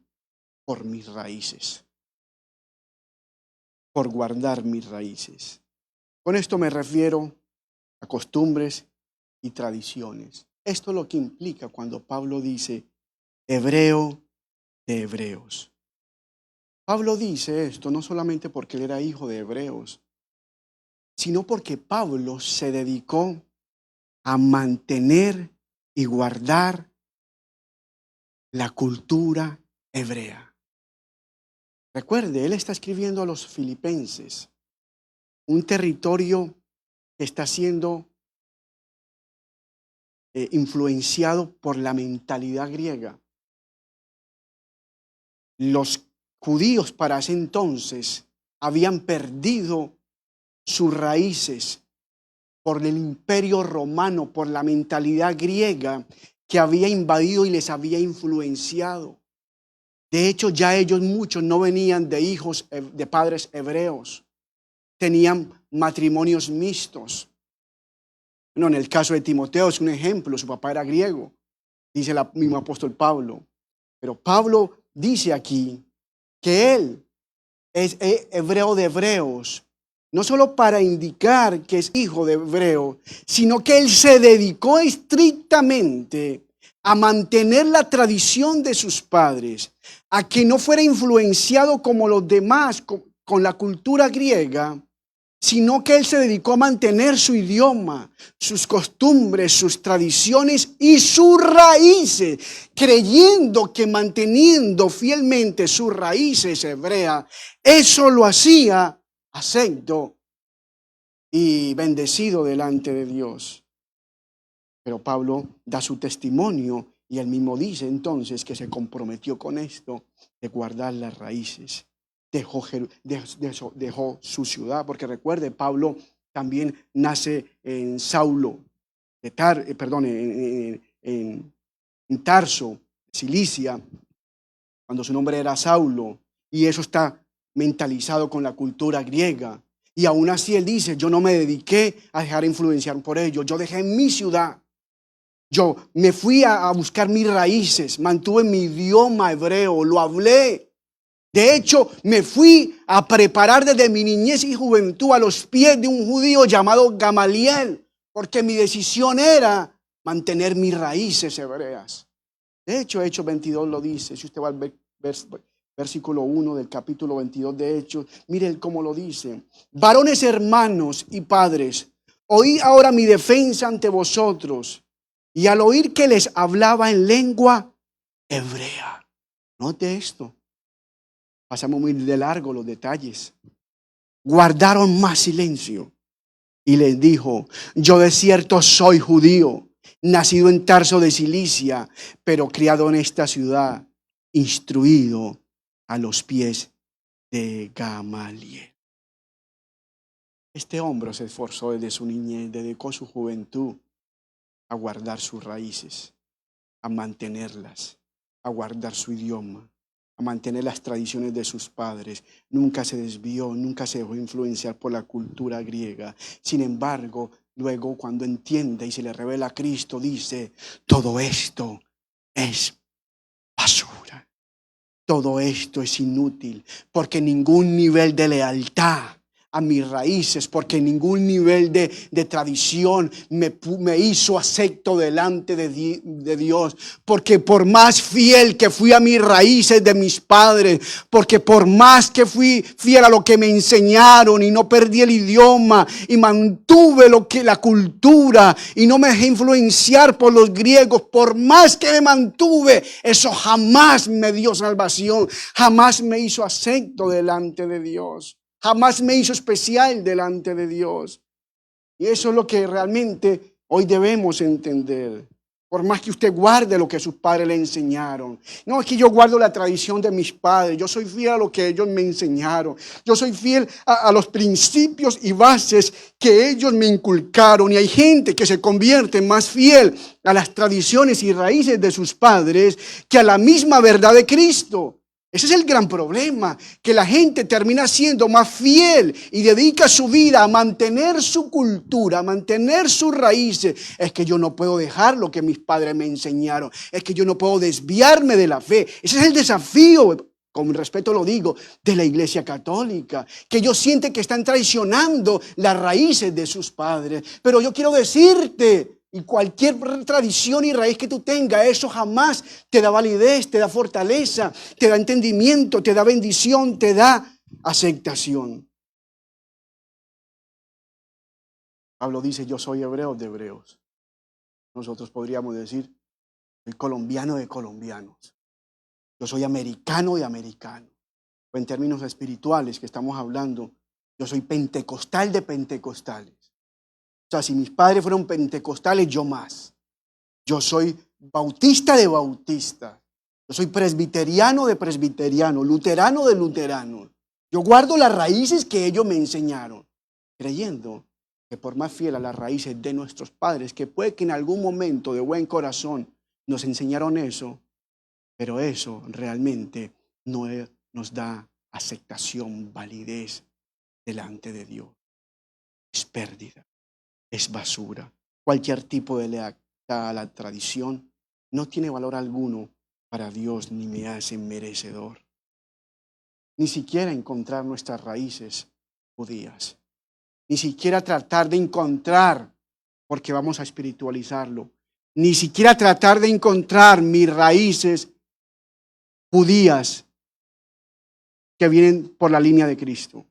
por mis raíces, por guardar mis raíces. Con esto me refiero a costumbres y tradiciones. Esto es lo que implica cuando Pablo dice hebreo de hebreos. Pablo dice esto no solamente porque él era hijo de hebreos, sino porque Pablo se dedicó a mantener y guardar la cultura hebrea. Recuerde, él está escribiendo a los filipenses, un territorio que está siendo influenciado por la mentalidad griega. Los judíos para ese entonces habían perdido sus raíces por el imperio romano, por la mentalidad griega que había invadido y les había influenciado. De hecho, ya ellos muchos no venían de hijos de padres hebreos, tenían matrimonios mixtos. Bueno, en el caso de Timoteo es un ejemplo, su papá era griego, dice el mismo apóstol Pablo. Pero Pablo dice aquí que él es hebreo de hebreos, no solo para indicar que es hijo de hebreo, sino que él se dedicó estrictamente a mantener la tradición de sus padres, a que no fuera influenciado como los demás con la cultura griega, sino que él se dedicó a mantener su idioma, sus costumbres, sus tradiciones y sus raíces, creyendo que manteniendo fielmente sus raíces hebreas, eso lo hacía acepto y bendecido delante de Dios. Pero Pablo da su testimonio y él mismo dice entonces que se comprometió con esto de guardar las raíces. Dejó su ciudad, porque recuerde, Pablo también nace en Saulo, en Tarso, Cilicia, cuando su nombre era Saulo, y eso está mentalizado con la cultura griega. Y aún así él dice, yo no me dediqué a dejar influenciar por ello, yo dejé mi ciudad. Yo me fui a buscar mis raíces, mantuve mi idioma hebreo, lo hablé. De hecho, me fui a preparar desde mi niñez y juventud a los pies de un judío llamado Gamaliel, porque mi decisión era mantener mis raíces hebreas. De hecho, Hechos 22 lo dice. Si usted va al versículo 1 del capítulo 22 de Hechos, mire cómo lo dice. Varones hermanos y padres, oí ahora mi defensa ante vosotros. Y al oír que les hablaba en lengua hebrea. Note esto. Pasamos muy de largo los detalles. Guardaron más silencio. Y les dijo, yo de cierto soy judío, nacido en Tarso de Cilicia, pero criado en esta ciudad, instruido a los pies de Gamaliel. Este hombre se esforzó desde su niñez, dedicó su juventud a guardar sus raíces, a mantenerlas, a guardar su idioma, a mantener las tradiciones de sus padres. Nunca se desvió, nunca se dejó influenciar por la cultura griega. Sin embargo, luego cuando entiende y se le revela a Cristo, dice, todo esto es basura. Todo esto es inútil, porque ningún nivel de lealtad a mis raíces, porque ningún nivel de tradición me hizo acepto delante de Dios, porque por más fiel que fui a mis raíces de mis padres, porque por más que fui fiel a lo que me enseñaron y no perdí el idioma y mantuve la cultura y no me dejé influenciar por los griegos, por más que me mantuve, eso jamás me dio salvación, jamás me hizo acepto delante de Dios. Jamás me hizo especial delante de Dios. Y eso es lo que realmente hoy debemos entender. Por más que usted guarde lo que sus padres le enseñaron. No es que yo guardo la tradición de mis padres. Yo soy fiel a lo que ellos me enseñaron. Yo soy fiel a los principios y bases que ellos me inculcaron. Y hay gente que se convierte más fiel a las tradiciones y raíces de sus padres que a la misma verdad de Cristo. Ese es el gran problema, que la gente termina siendo más fiel y dedica su vida a mantener su cultura, a mantener sus raíces. Es que yo no puedo dejar lo que mis padres me enseñaron. Es que yo no puedo desviarme de la fe. Ese es el desafío, con respeto lo digo, de la Iglesia Católica, que ellos sienten que están traicionando las raíces de sus padres. Pero yo quiero decirte, y cualquier tradición y raíz que tú tengas, eso jamás te da validez, te da fortaleza, te da entendimiento, te da bendición, te da aceptación. Pablo dice, yo soy hebreo de hebreos. Nosotros podríamos decir, soy colombiano de colombianos. Yo soy americano de americanos. O en términos espirituales que estamos hablando, yo soy pentecostal de pentecostales. O sea, si mis padres fueron pentecostales, yo más. Yo soy bautista de bautistas. Yo soy presbiteriano de presbiteriano, luterano de luterano. Yo guardo las raíces que ellos me enseñaron, creyendo que por más fiel a las raíces de nuestros padres, que puede que en algún momento de buen corazón nos enseñaron eso, pero eso realmente no nos da aceptación, validez delante de Dios. Es pérdida, es basura. Cualquier tipo de lealtad a la tradición no tiene valor alguno para Dios ni me hace merecedor. Ni siquiera encontrar nuestras raíces judías. Ni siquiera tratar de encontrar, porque vamos a espiritualizarlo, ni siquiera tratar de encontrar mis raíces judías que vienen por la línea de Cristo.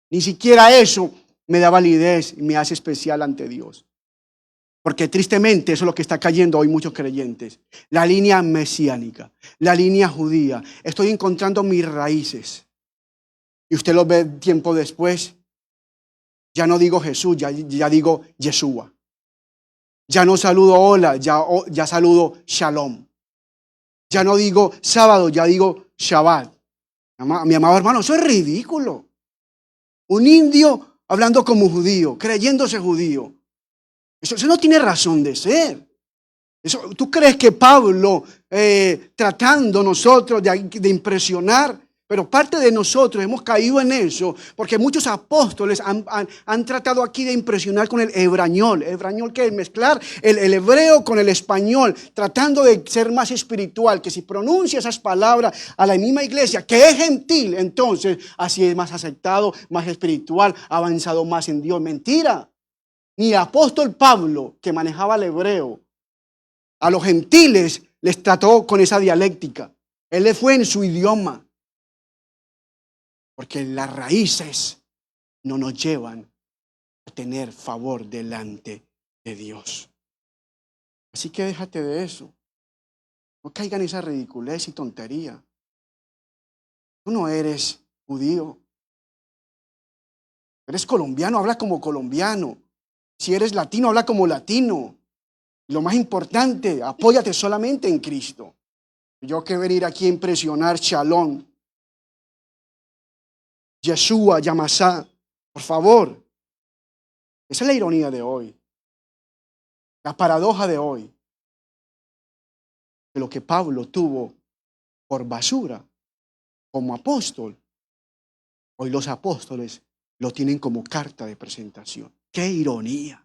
Ni siquiera eso me da validez y me hace especial ante Dios. Porque tristemente eso es lo que está cayendo hoy muchos creyentes. La línea mesiánica, la línea judía. Estoy encontrando mis raíces. Y usted lo ve tiempo después. Ya no digo Jesús, ya digo Yeshua. Ya no saludo hola, ya saludo shalom. Ya no digo sábado, ya digo Shabbat. Mi amado hermano, eso es ridículo. Un indio hablando como judío, creyéndose judío. Eso no tiene razón de ser. ¿Tú crees que Pablo, tratando nosotros de impresionar, pero parte de nosotros hemos caído en eso, porque muchos apóstoles han tratado aquí de impresionar con el hebrañol? ¿Hebrañol qué es? Mezclar el hebreo con el español, tratando de ser más espiritual, que si pronuncia esas palabras a la misma iglesia, que es gentil, entonces así es más aceptado, más espiritual, avanzado más en Dios. Mentira. Ni el apóstol Pablo, que manejaba el hebreo, a los gentiles les trató con esa dialéctica. Él le fue en su idioma. Porque las raíces no nos llevan a tener favor delante de Dios. Así que déjate de eso. No caigan en esa ridiculez y tontería. Tú no eres judío. Eres colombiano, habla como colombiano. Si eres latino, habla como latino. Y lo más importante, apóyate solamente en Cristo. Yo que venir aquí a impresionar Shalom, Yeshua, Yamasá, por favor. Esa es la ironía de hoy. La paradoja de hoy. De lo que Pablo tuvo por basura como apóstol, hoy los apóstoles lo tienen como carta de presentación. ¡Qué ironía!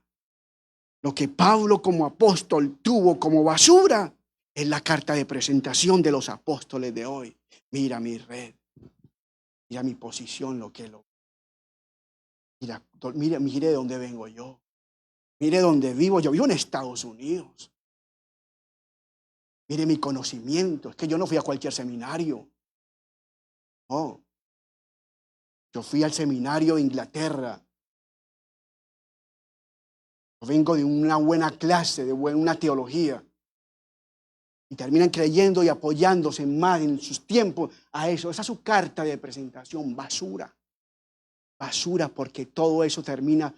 Lo que Pablo como apóstol tuvo como basura es la carta de presentación de los apóstoles de hoy. Mira mi red, mira mi posición, lo que lo. Mire de dónde vengo yo. Mire dónde vivo. Yo vivo en Estados Unidos. Mire mi conocimiento. Es que yo no fui a cualquier seminario. No. Yo fui al seminario de Inglaterra. Yo vengo de una buena clase, de una teología. Y terminan creyendo y apoyándose más en sus tiempos a eso. Esa es su carta de presentación. Basura. Basura, porque todo eso termina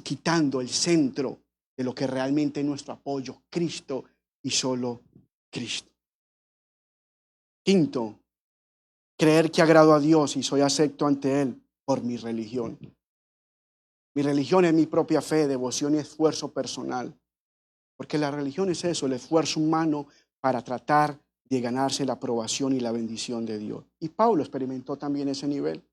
quitando el centro de lo que realmente es nuestro apoyo. Cristo y solo Cristo. Quinto, creer que agrado a Dios y soy acepto ante Él por mi religión. Mi religión es mi propia fe, devoción y esfuerzo personal. Porque la religión es eso, el esfuerzo humano para tratar de ganarse la aprobación y la bendición de Dios. Y Pablo experimentó también ese nivel.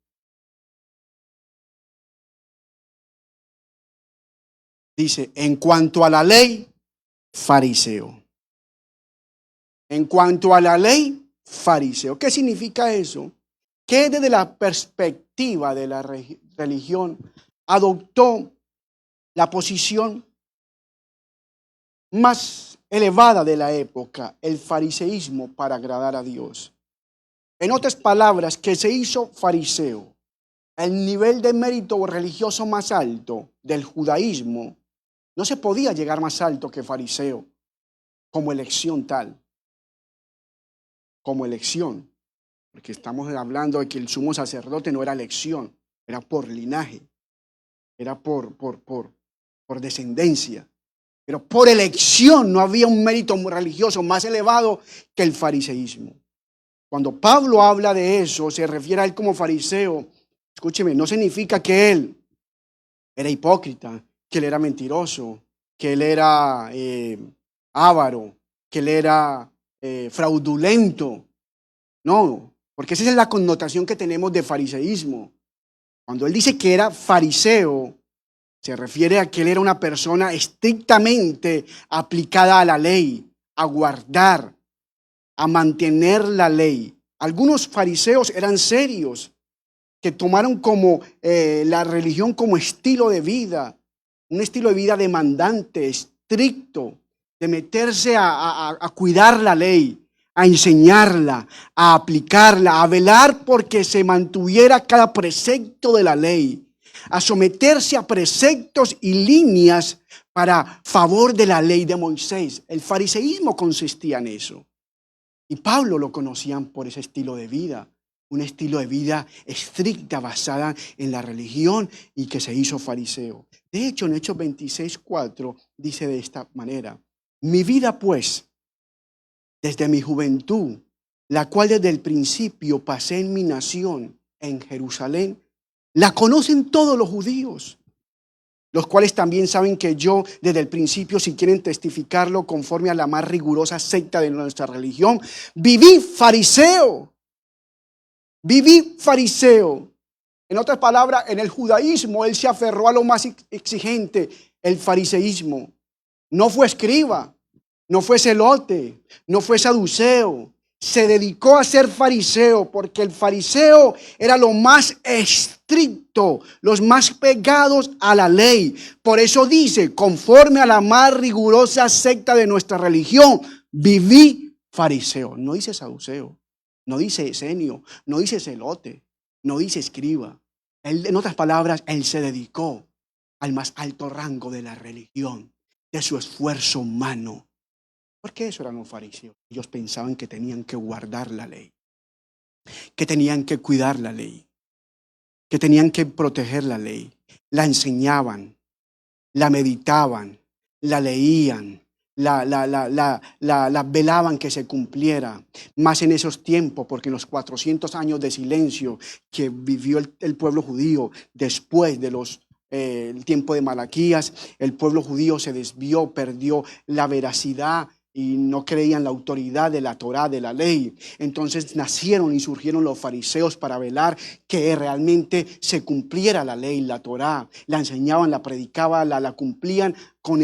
Dice, en cuanto a la ley, fariseo. En cuanto a la ley, fariseo. ¿Qué significa eso? Que desde la perspectiva de la religión adoptó la posición más elevada de la época, el fariseísmo, para agradar a Dios. En otras palabras, que se hizo fariseo. El nivel de mérito religioso más alto del judaísmo, no se podía llegar más alto que fariseo, como elección tal. Como elección. Porque estamos hablando de que el sumo sacerdote no era elección, era por linaje, era por descendencia. Pero por elección no había un mérito religioso más elevado que el fariseísmo. Cuando Pablo habla de eso, se refiere a él como fariseo. Escúcheme, no significa que él era hipócrita, que él era mentiroso, que él era avaro, que él era fraudulento. No, porque esa es la connotación que tenemos de fariseísmo. Cuando él dice que era fariseo, se refiere a que él era una persona estrictamente aplicada a la ley, a guardar, a mantener la ley. Algunos fariseos eran serios, que tomaron como la religión como estilo de vida, un estilo de vida demandante, estricto, de meterse a cuidar la ley, a enseñarla, a aplicarla, a velar porque se mantuviera cada precepto de la ley, a someterse a preceptos y líneas para favor de la ley de Moisés. El fariseísmo consistía en eso. Y Pablo lo conocían por ese estilo de vida, un estilo de vida estricta basada en la religión y que se hizo fariseo. De hecho, en Hechos 26:4 dice de esta manera: mi vida pues, desde mi juventud, la cual desde el principio pasé en mi nación, en Jerusalén, la conocen todos los judíos, los cuales también saben que yo desde el principio, si quieren testificarlo conforme a la más rigurosa secta de nuestra religión, viví fariseo. Viví fariseo. En otras palabras, en el judaísmo él se aferró a lo más exigente, el fariseísmo. No fue escriba, no fue celote, no fue saduceo. Se dedicó a ser fariseo porque el fariseo era lo más estricto, los más pegados a la ley. Por eso dice, conforme a la más rigurosa secta de nuestra religión, viví fariseo. No dice saduceo, no dice esenio, no dice celote, no dice escriba. Él, en otras palabras, él se dedicó al más alto rango de la religión, de su esfuerzo humano. Porque eso eran los fariseos. Ellos pensaban que tenían que guardar la ley, que tenían que cuidar la ley, que tenían que proteger la ley. La enseñaban, la meditaban, la leían, la velaban que se cumpliera. Más en esos tiempos, porque en los 400 años de silencio que vivió el pueblo judío después de el tiempo de Malaquías, el pueblo judío se desvió, perdió la veracidad y no creían la autoridad de la Torá, de la ley. Entonces nacieron y surgieron los fariseos para velar que realmente se cumpliera la ley, la Torá. La enseñaban, la predicaban, la cumplían con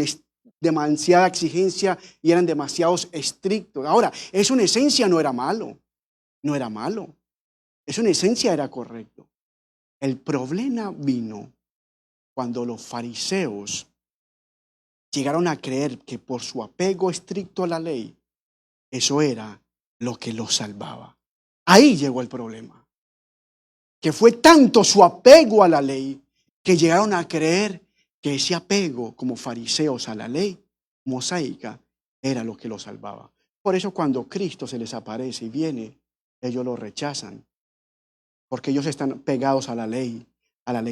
demasiada exigencia y eran demasiados estrictos. Ahora, eso en esencia no era malo, no era malo. Eso en esencia era correcto. El problema vino cuando los fariseos llegaron a creer que por su apego estricto a la ley, eso era lo que los salvaba. Ahí llegó el problema. Que fue tanto su apego a la ley que llegaron a creer que ese apego como fariseos a la ley mosaica era lo que los salvaba. Por eso cuando Cristo se les aparece y viene, ellos lo rechazan. Porque ellos están pegados a la ley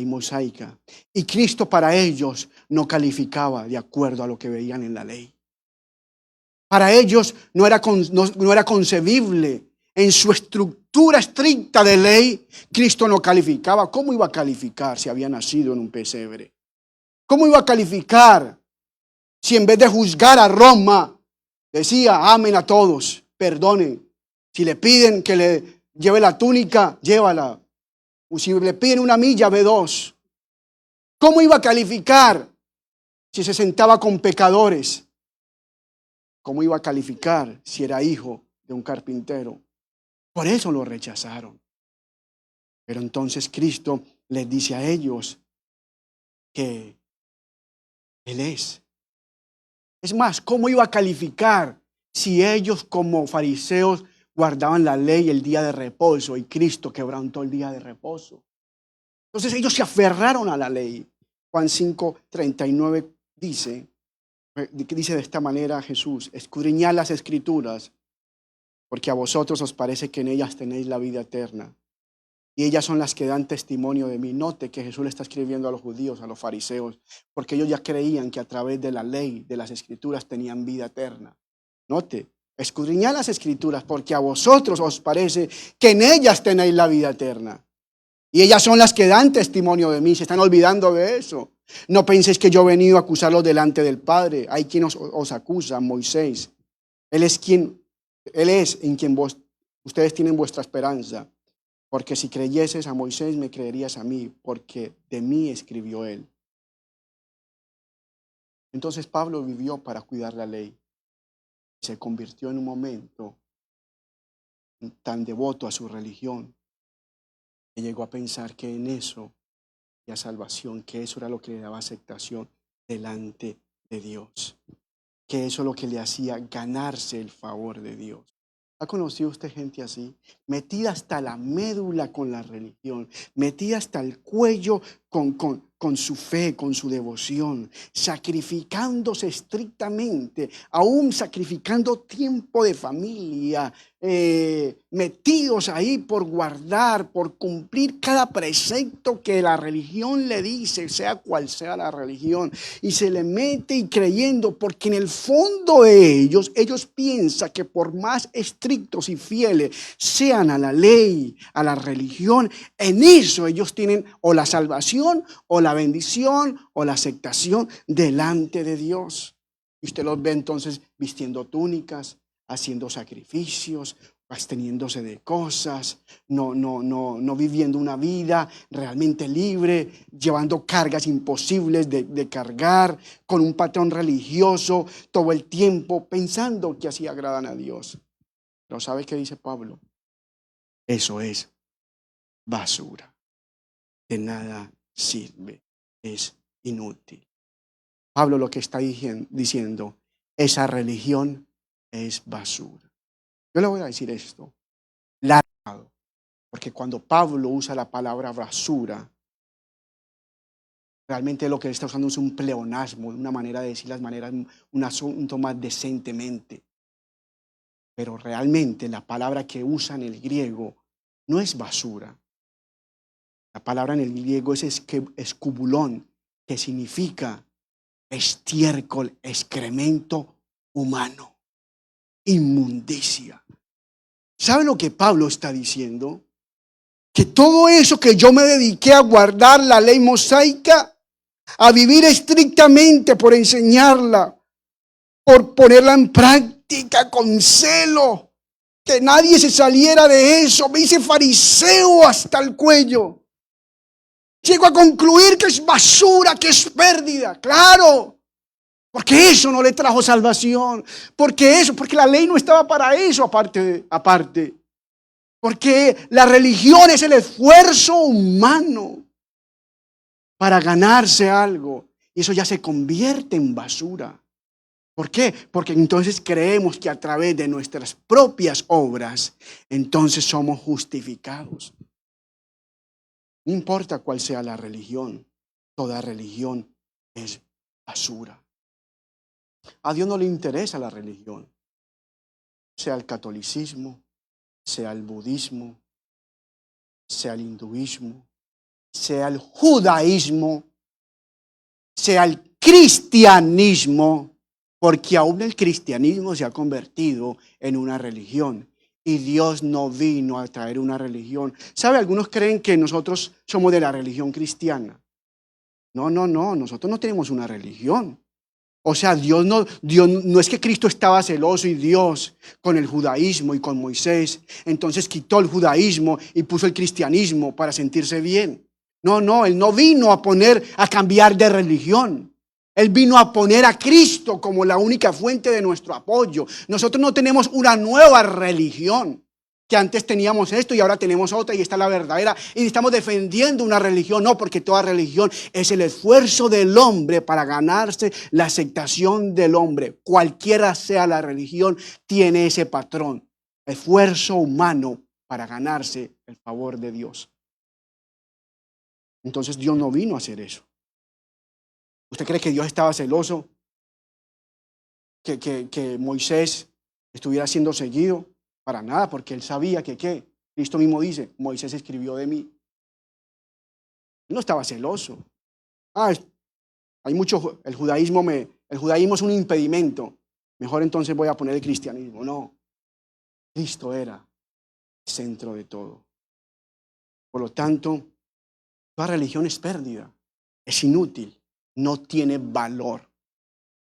mosaica. Y Cristo para ellos no calificaba de acuerdo a lo que veían en la ley. Para ellos no era concebible. En su estructura estricta de ley, Cristo no calificaba. ¿Cómo iba a calificar si había nacido en un pesebre? ¿Cómo iba a calificar si en vez de juzgar a Roma, decía, amen a todos, perdonen? Si le piden que le lleve la túnica, llévala. O si le piden una milla, ve dos. ¿Cómo iba a calificar si se sentaba con pecadores? ¿Cómo iba a calificar si era hijo de un carpintero? Por eso lo rechazaron. Pero entonces Cristo les dice a ellos que Él es. Es más, ¿cómo iba a calificar si ellos como fariseos guardaban la ley el día de reposo y Cristo quebrantó el día de reposo? Entonces ellos se aferraron a la ley. Juan 5:39 dice de esta manera Jesús: escudriñad las Escrituras, porque a vosotros os parece que en ellas tenéis la vida eterna. Y ellas son las que dan testimonio de mí. Note que Jesús le está escribiendo a los judíos, a los fariseos, porque ellos ya creían que a través de la ley, de las Escrituras, tenían vida eterna. Note, escudriñad las Escrituras, porque a vosotros os parece que en ellas tenéis la vida eterna. Y ellas son las que dan testimonio de mí. Se están olvidando de eso. No penséis que yo he venido a acusarlos delante del Padre. Hay quien os acusa, Moisés. Él es en quien ustedes tienen vuestra esperanza. Porque si creyeses a Moisés, me creerías a mí, porque de mí escribió él. Entonces Pablo vivió para cuidar la ley. Se convirtió en un momento tan devoto a su religión que llegó a pensar que en eso había salvación, que eso era lo que le daba aceptación delante de Dios, que eso es lo que le hacía ganarse el favor de Dios. ¿Ha conocido usted gente así? Metida hasta la médula con la religión, metida hasta el cuello con su fe, con su devoción, sacrificándose estrictamente, aún sacrificando tiempo de familia, metidos ahí por guardar, por cumplir cada precepto que la religión le dice, sea cual sea la religión, y se le mete y creyendo, porque en el fondo de ellos piensan que por más estrictos y fieles sean a la ley, a la religión, en eso ellos tienen o la salvación o la bendición o la aceptación delante de Dios. Y usted los ve entonces vistiendo túnicas, haciendo sacrificios, absteniéndose de cosas, no viviendo una vida realmente libre, llevando cargas imposibles de cargar, con un patrón religioso todo el tiempo, pensando que así agradan a Dios. Pero ¿sabe qué dice Pablo? Eso es basura. De nada sirve. Es inútil. Pablo lo que está diciendo, esa religión es basura. Yo le voy a decir esto, porque cuando Pablo usa la palabra basura, realmente lo que él está usando es un pleonasmo, una manera de decir las maneras, un asunto más decentemente. Pero realmente la palabra que usa en el griego no es basura. La palabra en el griego es escubulón, que significa estiércol, excremento humano, inmundicia. ¿Sabe lo que Pablo está diciendo? Que todo eso que yo me dediqué a guardar la ley mosaica, a vivir estrictamente por enseñarla, por ponerla en práctica con celo, que nadie se saliera de eso, me hice fariseo hasta el cuello. Llego a concluir que es basura, que es pérdida, claro, porque eso no le trajo salvación, porque la ley no estaba para eso aparte. Porque la religión es el esfuerzo humano para ganarse algo. Y eso ya se convierte en basura. ¿Por qué? Porque entonces creemos que a través de nuestras propias obras, entonces somos justificados. No importa cuál sea la religión, toda religión es basura. A Dios no le interesa la religión, sea el catolicismo, sea el budismo, sea el hinduismo, sea el judaísmo, sea el cristianismo, porque aún el cristianismo se ha convertido en una religión y Dios no vino a traer una religión. ¿Sabe? Algunos creen que nosotros somos de la religión cristiana. No, nosotros no tenemos una religión. O sea, Dios no es que Cristo estaba celoso y Dios con el judaísmo y con Moisés, entonces quitó el judaísmo y puso el cristianismo para sentirse bien. No, Él no vino a cambiar de religión. Él vino a poner a Cristo como la única fuente de nuestro apoyo. Nosotros no tenemos una nueva religión, que antes teníamos esto y ahora tenemos otra y esta es la verdadera. Y estamos defendiendo una religión, no, porque toda religión es el esfuerzo del hombre para ganarse la aceptación del hombre. Cualquiera sea la religión, tiene ese patrón. Esfuerzo humano para ganarse el favor de Dios. Entonces Dios no vino a hacer eso. ¿Usted cree que Dios estaba celoso? Que Moisés estuviera siendo seguido? Para nada, porque él sabía que ¿qué? Cristo mismo dice, Moisés escribió de mí. Él no estaba celoso. Hay mucho, el judaísmo es un impedimento. Mejor entonces voy a poner el cristianismo. No, Cristo era el centro de todo. Por lo tanto, toda religión es pérdida, es inútil, no tiene valor.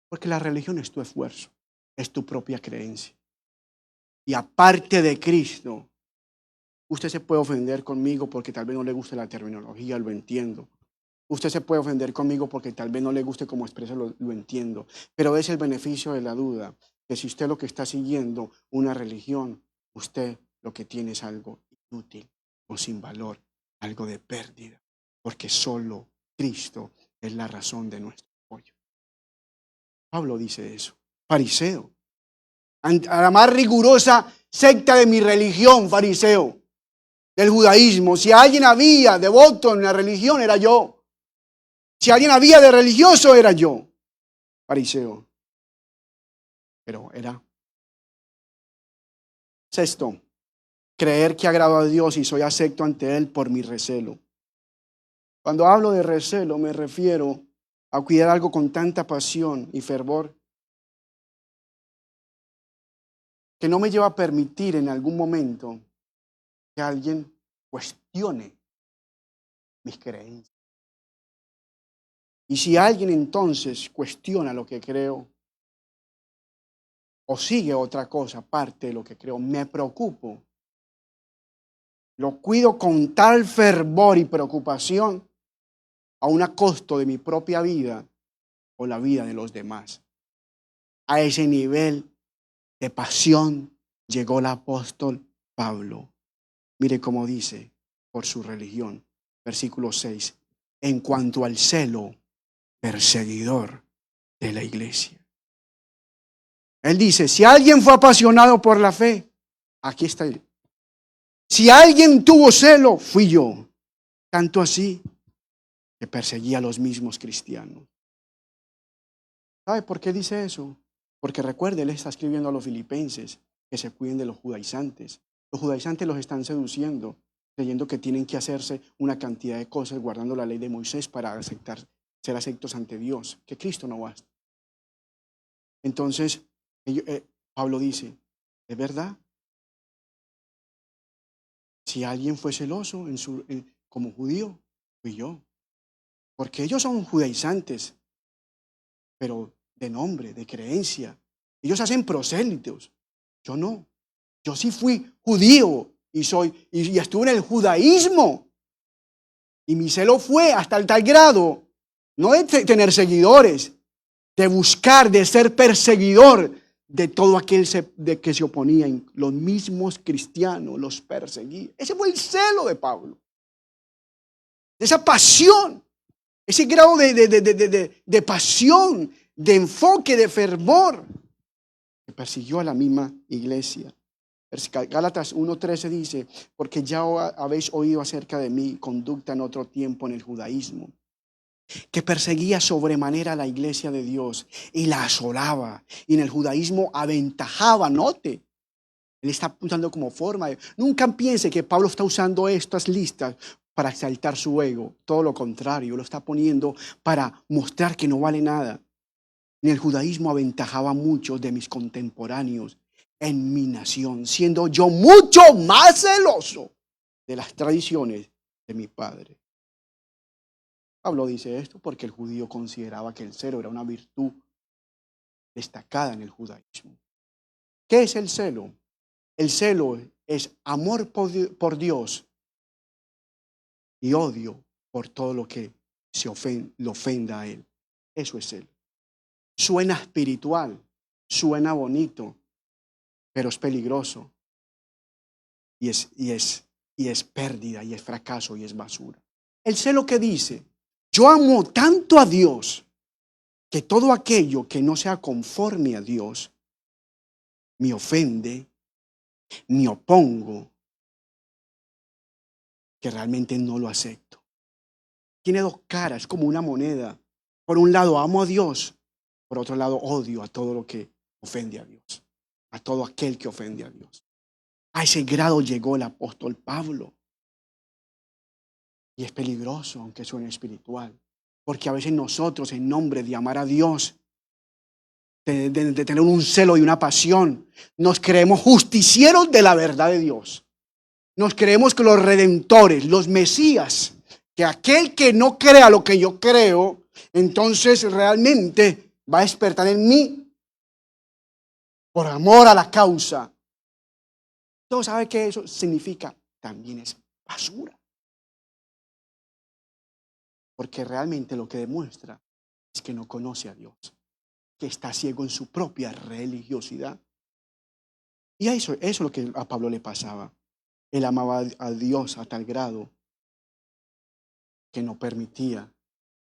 Porque la religión es tu esfuerzo, es tu propia creencia. Y aparte de Cristo, usted se puede ofender conmigo porque tal vez no le guste la terminología, lo entiendo. Usted se puede ofender conmigo porque tal vez no le guste cómo expreso, lo entiendo. Pero es el beneficio de la duda, que si usted lo que está siguiendo una religión, usted lo que tiene es algo inútil o sin valor, algo de pérdida, porque solo Cristo es la razón de nuestro apoyo. Pablo dice eso, fariseo, a la más rigurosa secta de mi religión, fariseo, del judaísmo. Si alguien había devoto en la religión, era yo. Si alguien había de religioso, era yo, fariseo. Pero era. Sexto, creer que agrado a Dios y soy acepto ante Él por mi recelo. Cuando hablo de recelo, me refiero a cuidar algo con tanta pasión y fervor que no me lleva a permitir en algún momento que alguien cuestione mis creencias. Y si alguien entonces cuestiona lo que creo o sigue otra cosa aparte de lo que creo, me preocupo. Lo cuido con tal fervor y preocupación a un costo de mi propia vida o la vida de los demás. A ese nivel de pasión llegó el apóstol Pablo. Mire cómo dice, por su religión, versículo 6, en cuanto al celo perseguidor de la iglesia. Él dice, si alguien fue apasionado por la fe, aquí está él. Si alguien tuvo celo, fui yo. Tanto así que perseguía a los mismos cristianos. ¿Sabe por qué dice eso? Porque recuerde, él está escribiendo a los filipenses que se cuiden de los judaizantes. Los judaizantes los están seduciendo, creyendo que tienen que hacerse una cantidad de cosas guardando la ley de Moisés para ser aceptos ante Dios, que Cristo no basta. Entonces, Pablo dice, ¿es verdad? Si alguien fue celoso como judío, fui yo. Porque ellos son judaizantes, pero de nombre, de creencia. Ellos hacen prosélitos. Yo no. Yo sí fui judío y estuve en el judaísmo. Y mi celo fue hasta el tal grado, no de tener seguidores, de buscar, de ser perseguidor de todo aquel de que se oponía. Los mismos cristianos los perseguí. Ese fue el celo de Pablo. Esa pasión. Ese grado de pasión, de enfoque, de fervor que persiguió a la misma iglesia. Gálatas 1:13 dice, porque ya habéis oído acerca de mi conducta en otro tiempo en el judaísmo, que perseguía sobremanera a la iglesia de Dios y la asolaba, y en el judaísmo aventajaba, note. Él está usando como forma. Nunca piense que Pablo está usando estas listas para exaltar su ego. Todo lo contrario, lo está poniendo para mostrar que no vale nada. En el judaísmo aventajaba a muchos de mis contemporáneos en mi nación, siendo yo mucho más celoso de las tradiciones de mi padre. Pablo dice esto porque el judío consideraba que el celo era una virtud destacada en el judaísmo. ¿Qué es el celo? El celo es amor por Dios y odio por todo lo que lo ofenda a Él. Eso es celo. Suena espiritual, suena bonito, pero es peligroso. Y es pérdida, y es fracaso, y es basura. El celo que dice, yo amo tanto a Dios que todo aquello que no sea conforme a Dios me ofende, me opongo, que realmente no lo acepto. Tiene dos caras, como una moneda. Por un lado amo a Dios, por otro lado odio a todo lo que ofende a Dios, a todo aquel que ofende a Dios. A ese grado llegó el apóstol Pablo. Y es peligroso, aunque suene espiritual, porque a veces nosotros, en nombre de amar a Dios, de tener un celo y una pasión, nos creemos justicieros de la verdad de Dios. Nos creemos que los redentores, los mesías, que aquel que no crea lo que yo creo, entonces realmente va a despertar en mí por amor a la causa. ¿Todos saben qué eso significa? También es basura. Porque realmente lo que demuestra es que no conoce a Dios, que está ciego en su propia religiosidad. Y eso es lo que a Pablo le pasaba. Él amaba a Dios a tal grado que no permitía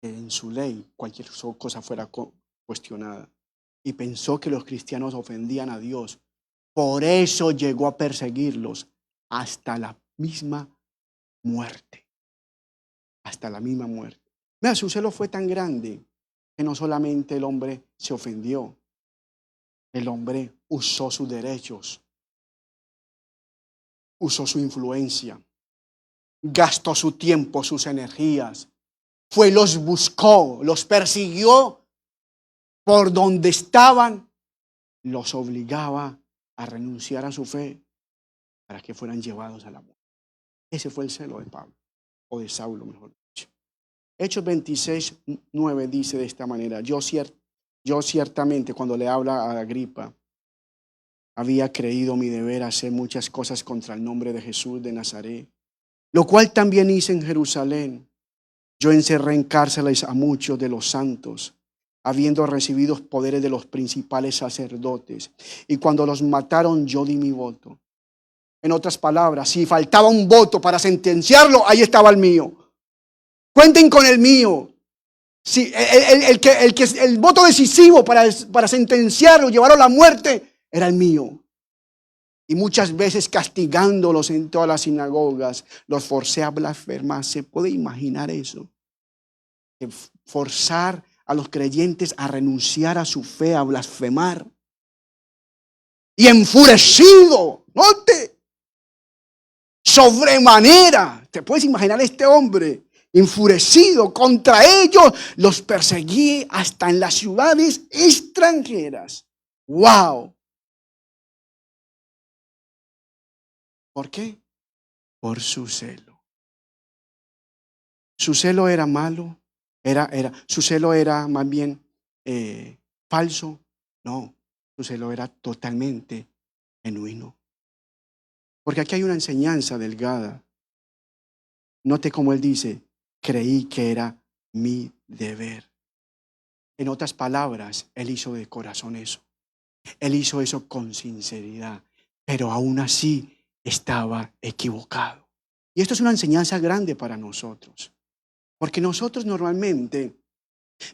que en su ley cualquier cosa fuera cuestionada. Y pensó que los cristianos ofendían a Dios. Por eso llegó a perseguirlos hasta la misma muerte. Hasta la misma muerte. Mira, su celo fue tan grande que no solamente el hombre se ofendió, el hombre usó sus derechos, usó su influencia, gastó su tiempo, sus energías, fue y los buscó, los persiguió por donde estaban, los obligaba a renunciar a su fe para que fueran llevados a la muerte. Ese fue el celo de Pablo, o de Saulo, mejor dicho. Hechos 26:9 dice de esta manera, yo ciertamente, cuando le habla a Agripa, había creído mi deber hacer muchas cosas contra el nombre de Jesús de Nazaret, lo cual también hice en Jerusalén. Yo encerré en cárceles a muchos de los santos, habiendo recibido poderes de los principales sacerdotes. Y cuando los mataron, yo di mi voto. En otras palabras, si faltaba un voto para sentenciarlo, ahí estaba el mío. Cuenten con el mío. Si el voto decisivo para sentenciarlo, llevarlo a la muerte, era el mío. Y muchas veces castigándolos en todas las sinagogas, los forcé a blasfemar. ¿Se puede imaginar eso? Forzar a los creyentes a renunciar a su fe, a blasfemar. Y enfurecido, note, sobremanera, ¿te puedes imaginar este hombre? Enfurecido contra ellos, los perseguí hasta en las ciudades extranjeras. ¡Wow! ¿Por qué? Por su celo. Su celo era malo, su celo era más bien falso. No, su celo era totalmente genuino. Porque aquí hay una enseñanza delgada. Note cómo él dice, creí que era mi deber. En otras palabras, él hizo de corazón eso. Él hizo eso con sinceridad, pero aún así estaba equivocado. Y esto es una enseñanza grande para nosotros. Porque nosotros normalmente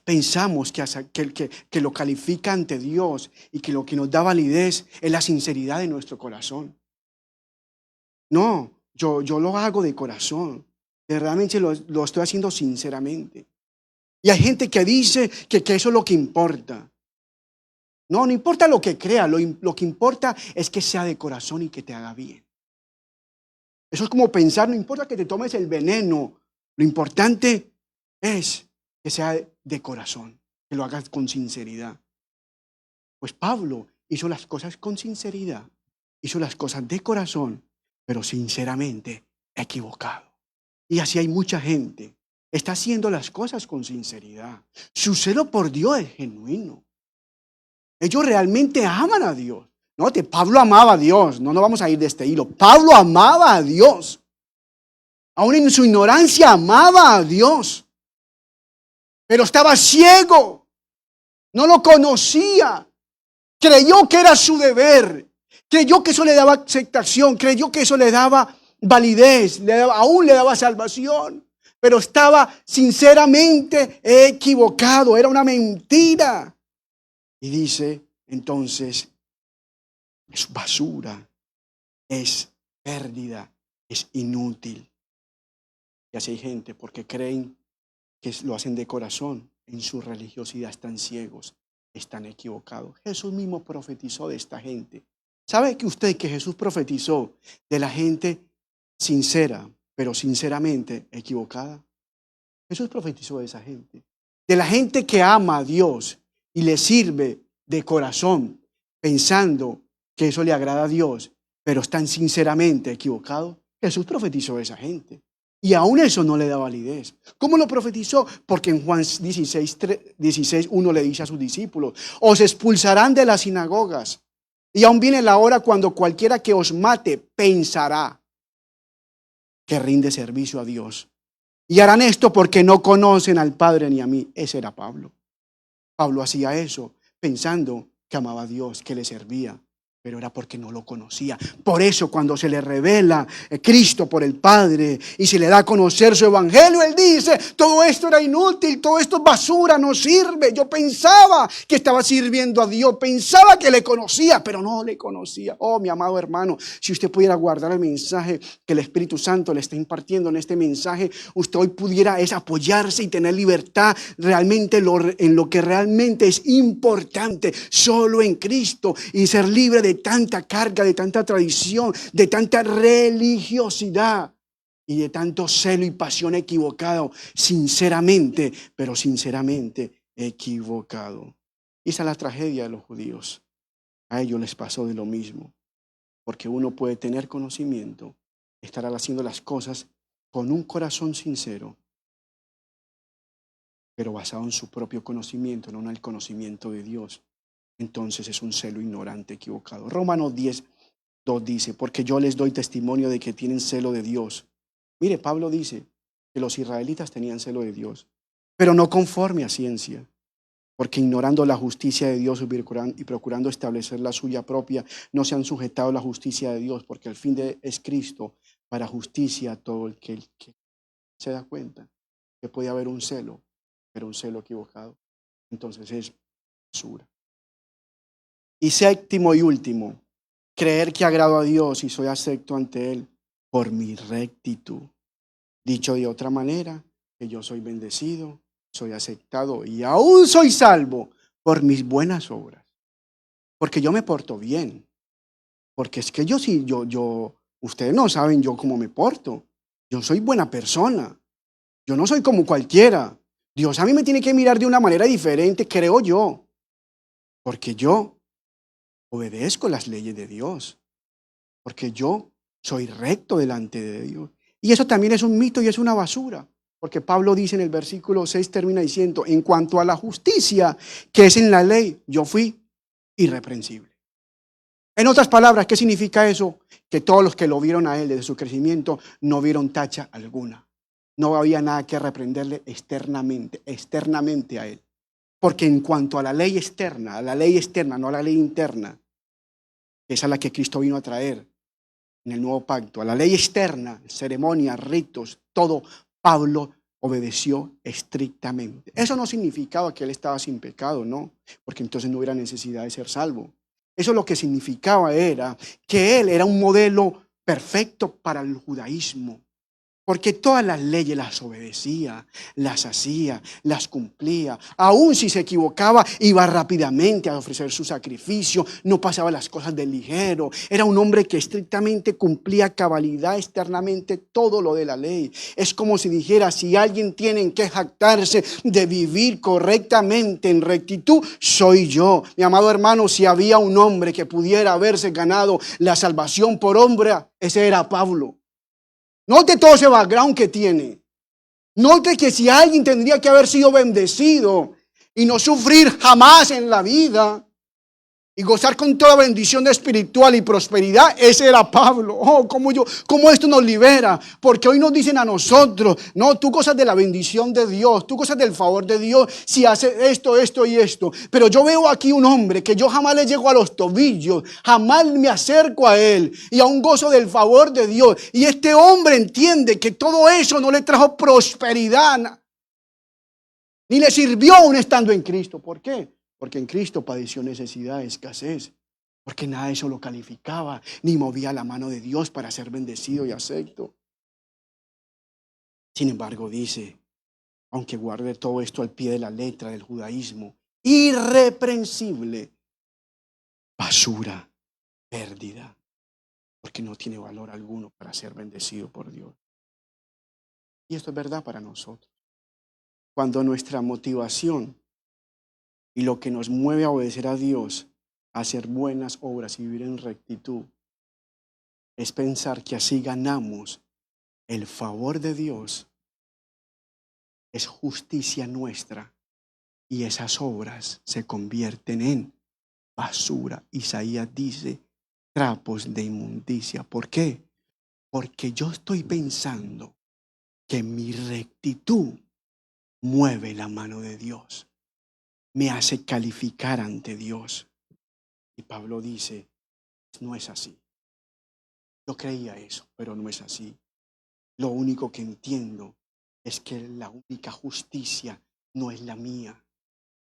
pensamos que lo califica ante Dios y que lo que nos da validez es la sinceridad de nuestro corazón. No, yo lo hago de corazón. Realmente lo estoy haciendo sinceramente. Y hay gente que dice que eso es lo que importa. No, no importa lo que crea, lo que importa es que sea de corazón y que te haga bien. Eso es como pensar, no importa que te tomes el veneno, lo importante es que sea de corazón, que lo hagas con sinceridad. Pues Pablo hizo las cosas con sinceridad, hizo las cosas de corazón, pero sinceramente equivocado. Y así hay mucha gente. Está haciendo las cosas con sinceridad. Su celo por Dios es genuino. Ellos realmente aman a Dios. Note, Pablo amaba a Dios. No nos vamos a ir de este hilo. Pablo amaba a Dios. Aún en su ignorancia amaba a Dios. Pero estaba ciego. No lo conocía. Creyó que era su deber. Creyó que eso le daba aceptación. Creyó que eso le daba validez. Aún le daba salvación. Pero estaba sinceramente equivocado. Era una mentira. Y dice, entonces, es basura, es pérdida, es inútil. Y así hay gente porque creen que lo hacen de corazón. En su religiosidad están ciegos, están equivocados. Jesús mismo profetizó de esta gente. ¿Sabe que usted que Jesús profetizó de la gente sincera, pero sinceramente equivocada? Jesús profetizó de esa gente. De la gente que ama a Dios y le sirve de corazón, pensando que eso le agrada a Dios, pero están sinceramente equivocados. Jesús profetizó de esa gente. Y aún eso no le da validez. ¿Cómo lo profetizó? Porque en Juan 16, 1 le dice a sus discípulos, os expulsarán de las sinagogas. Y aún viene la hora cuando cualquiera que os mate pensará que rinde servicio a Dios. Y harán esto porque no conocen al Padre ni a mí. Ese era Pablo. Pablo hacía eso pensando que amaba a Dios, que le servía, pero era porque no lo conocía. Por eso cuando se le revela Cristo por el Padre y se le da a conocer su evangelio, él dice, todo esto era inútil, todo esto es basura, no sirve. Yo pensaba que estaba sirviendo a Dios, pensaba que le conocía, pero no le conocía. Oh, mi amado hermano, si usted pudiera guardar el mensaje que el Espíritu Santo le está impartiendo en este mensaje, usted hoy pudiera apoyarse y tener libertad realmente en lo que realmente es importante, solo en Cristo, y ser libre de tanta carga, de tanta tradición, de tanta religiosidad y de tanto celo y pasión equivocado, sinceramente, pero sinceramente equivocado. Y esa es la tragedia de los judíos. A ellos les pasó de lo mismo, porque uno puede tener conocimiento, estar haciendo las cosas con un corazón sincero, pero basado en su propio conocimiento, no en el conocimiento de Dios. Entonces es un celo ignorante, equivocado. Romanos 10:2 dice, porque yo les doy testimonio de que tienen celo de Dios. Mire, Pablo dice que los israelitas tenían celo de Dios, pero no conforme a ciencia, porque ignorando la justicia de Dios y procurando establecer la suya propia, no se han sujetado a la justicia de Dios, porque el fin es Cristo para justicia a todo el que se da cuenta que puede haber un celo, pero un celo equivocado. Entonces es basura. Y séptimo y último, creer que agrado a Dios y soy acepto ante Él por mi rectitud. Dicho de otra manera, que yo soy bendecido, soy aceptado y aún soy salvo por mis buenas obras. Porque yo me porto bien. Porque es que ustedes no saben yo cómo me porto. Yo soy buena persona. Yo no soy como cualquiera. Dios a mí me tiene que mirar de una manera diferente, creo yo. Porque yo obedezco las leyes de Dios. Porque yo soy recto delante de Dios. Y eso también es un mito y es una basura. Porque Pablo dice en el versículo 6, termina diciendo, en cuanto a la justicia que es en la ley, yo fui irreprensible. En otras palabras, ¿qué significa eso? Que todos los que lo vieron a él desde su crecimiento no vieron tacha alguna. No había nada que reprenderle externamente a él. Porque en cuanto a la ley externa, no a la ley interna, esa es la que Cristo vino a traer en el nuevo pacto, a la ley externa, ceremonias, ritos, todo, Pablo obedeció estrictamente. Eso no significaba que él estaba sin pecado, no, porque entonces no hubiera necesidad de ser salvo. Eso lo que significaba era que él era un modelo perfecto para el judaísmo. Porque todas las leyes las obedecía, las hacía, las cumplía. Aún si se equivocaba, iba rápidamente a ofrecer su sacrificio, no pasaba las cosas de ligero. Era un hombre que estrictamente cumplía a cabalidad externamente todo lo de la ley. Es como si dijera, si alguien tiene que jactarse de vivir correctamente en rectitud, soy yo. Mi amado hermano, si había un hombre que pudiera haberse ganado la salvación por hombre, ese era Pablo. Note todo ese background que tiene. Note que si alguien tendría que haber sido bendecido y no sufrir jamás en la vida y gozar con toda bendición espiritual y prosperidad, ese era Pablo. Oh, cómo esto nos libera, porque hoy nos dicen a nosotros, no, tú gozas de la bendición de Dios, tú gozas del favor de Dios si haces esto, esto y esto. Pero yo veo aquí un hombre que yo jamás le llego a los tobillos, jamás me acerco a él y aún gozo del favor de Dios. Y este hombre entiende que todo eso no le trajo prosperidad, ni le sirvió aún estando en Cristo. ¿Por qué? Porque en Cristo padeció necesidad, escasez, porque nada de eso lo calificaba, ni movía la mano de Dios para ser bendecido y acepto. Sin embargo, dice, aunque guarde todo esto al pie de la letra del judaísmo, irreprensible, basura, pérdida, porque no tiene valor alguno para ser bendecido por Dios. Y esto es verdad para nosotros. Cuando nuestra motivación y lo que nos mueve a obedecer a Dios, a hacer buenas obras y vivir en rectitud, es pensar que así ganamos el favor de Dios, es justicia nuestra y esas obras se convierten en basura. Isaías dice, trapos de inmundicia. ¿Por qué? Porque yo estoy pensando que mi rectitud mueve la mano de Dios, me hace calificar ante Dios. Y Pablo dice, no es así. Yo creía eso, pero no es así. Lo único que entiendo es que la única justicia no es la mía,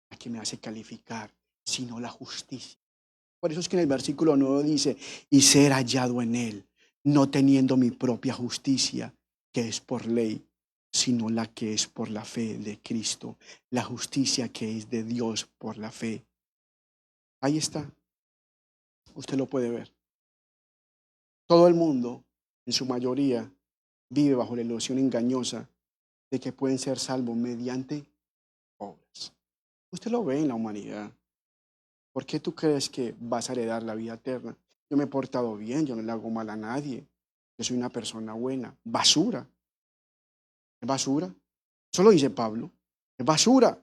la que me hace calificar, sino la justicia. Por eso es que en el versículo 9 dice, y ser hallado en él, no teniendo mi propia justicia, que es por ley, sino la que es por la fe de Cristo, la justicia que es de Dios por la fe. Ahí está. Usted lo puede ver. Todo el mundo, en su mayoría, vive bajo la ilusión engañosa de que pueden ser salvos mediante obras. Usted lo ve en la humanidad. ¿Por qué tú crees que vas a heredar la vida eterna? Yo me he portado bien, yo no le hago mal a nadie. Yo soy una persona buena. Basura. ¿Es basura? Eso lo dice Pablo. Es basura.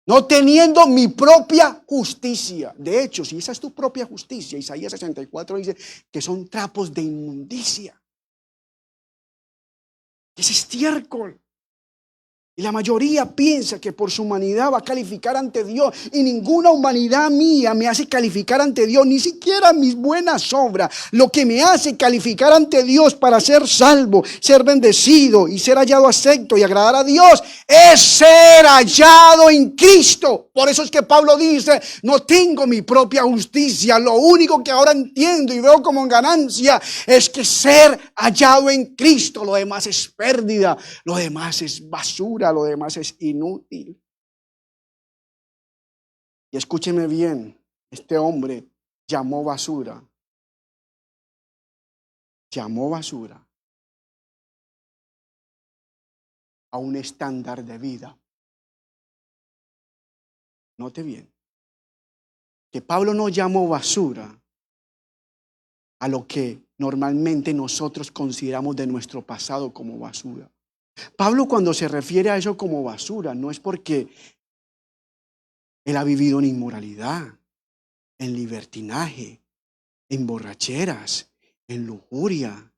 No teniendo mi propia justicia. De hecho, si esa es tu propia justicia, Isaías 64 dice que son trapos de inmundicia. Es estiércol. Y la mayoría piensa que por su humanidad va a calificar ante Dios. Y ninguna humanidad mía me hace calificar ante Dios. Ni siquiera mis buenas obras. Lo que me hace calificar ante Dios para ser salvo, ser bendecido y ser hallado acepto y agradar a Dios es ser hallado en Cristo. Por eso es que Pablo dice, no tengo mi propia justicia. Lo único que ahora entiendo y veo como ganancia es que ser hallado en Cristo. Lo demás es pérdida. Lo demás es basura. Lo demás es inútil. Y escúcheme bien, este hombre llamó basura a un estándar de vida. Note bien, que Pablo no llamó basura a lo que normalmente nosotros consideramos de nuestro pasado como basura. Pablo, cuando se refiere a eso como basura, no es porque él ha vivido en inmoralidad, en libertinaje, en borracheras, en lujuria,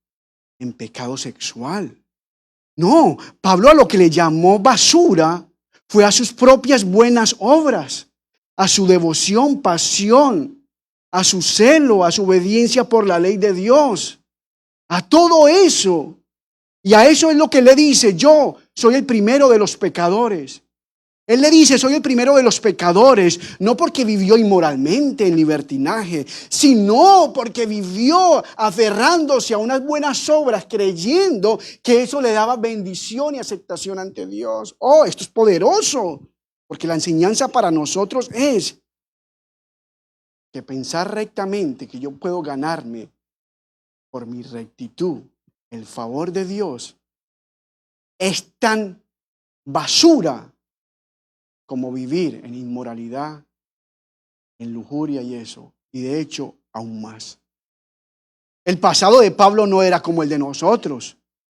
en pecado sexual. No, Pablo a lo que le llamó basura fue a sus propias buenas obras, a su devoción, pasión, a su celo, a su obediencia por la ley de Dios, a todo eso. Y a eso es lo que le dice: yo soy el primero de los pecadores. Él le dice: soy el primero de los pecadores, no porque vivió inmoralmente en libertinaje, sino porque vivió aferrándose a unas buenas obras, creyendo que eso le daba bendición y aceptación ante Dios. Oh, esto es poderoso, porque la enseñanza para nosotros es que pensar rectamente, que yo puedo ganarme por mi rectitud el favor de Dios, es tan basura como vivir en inmoralidad, en lujuria y eso. Y de hecho, aún más. El pasado de Pablo no era como el de nosotros.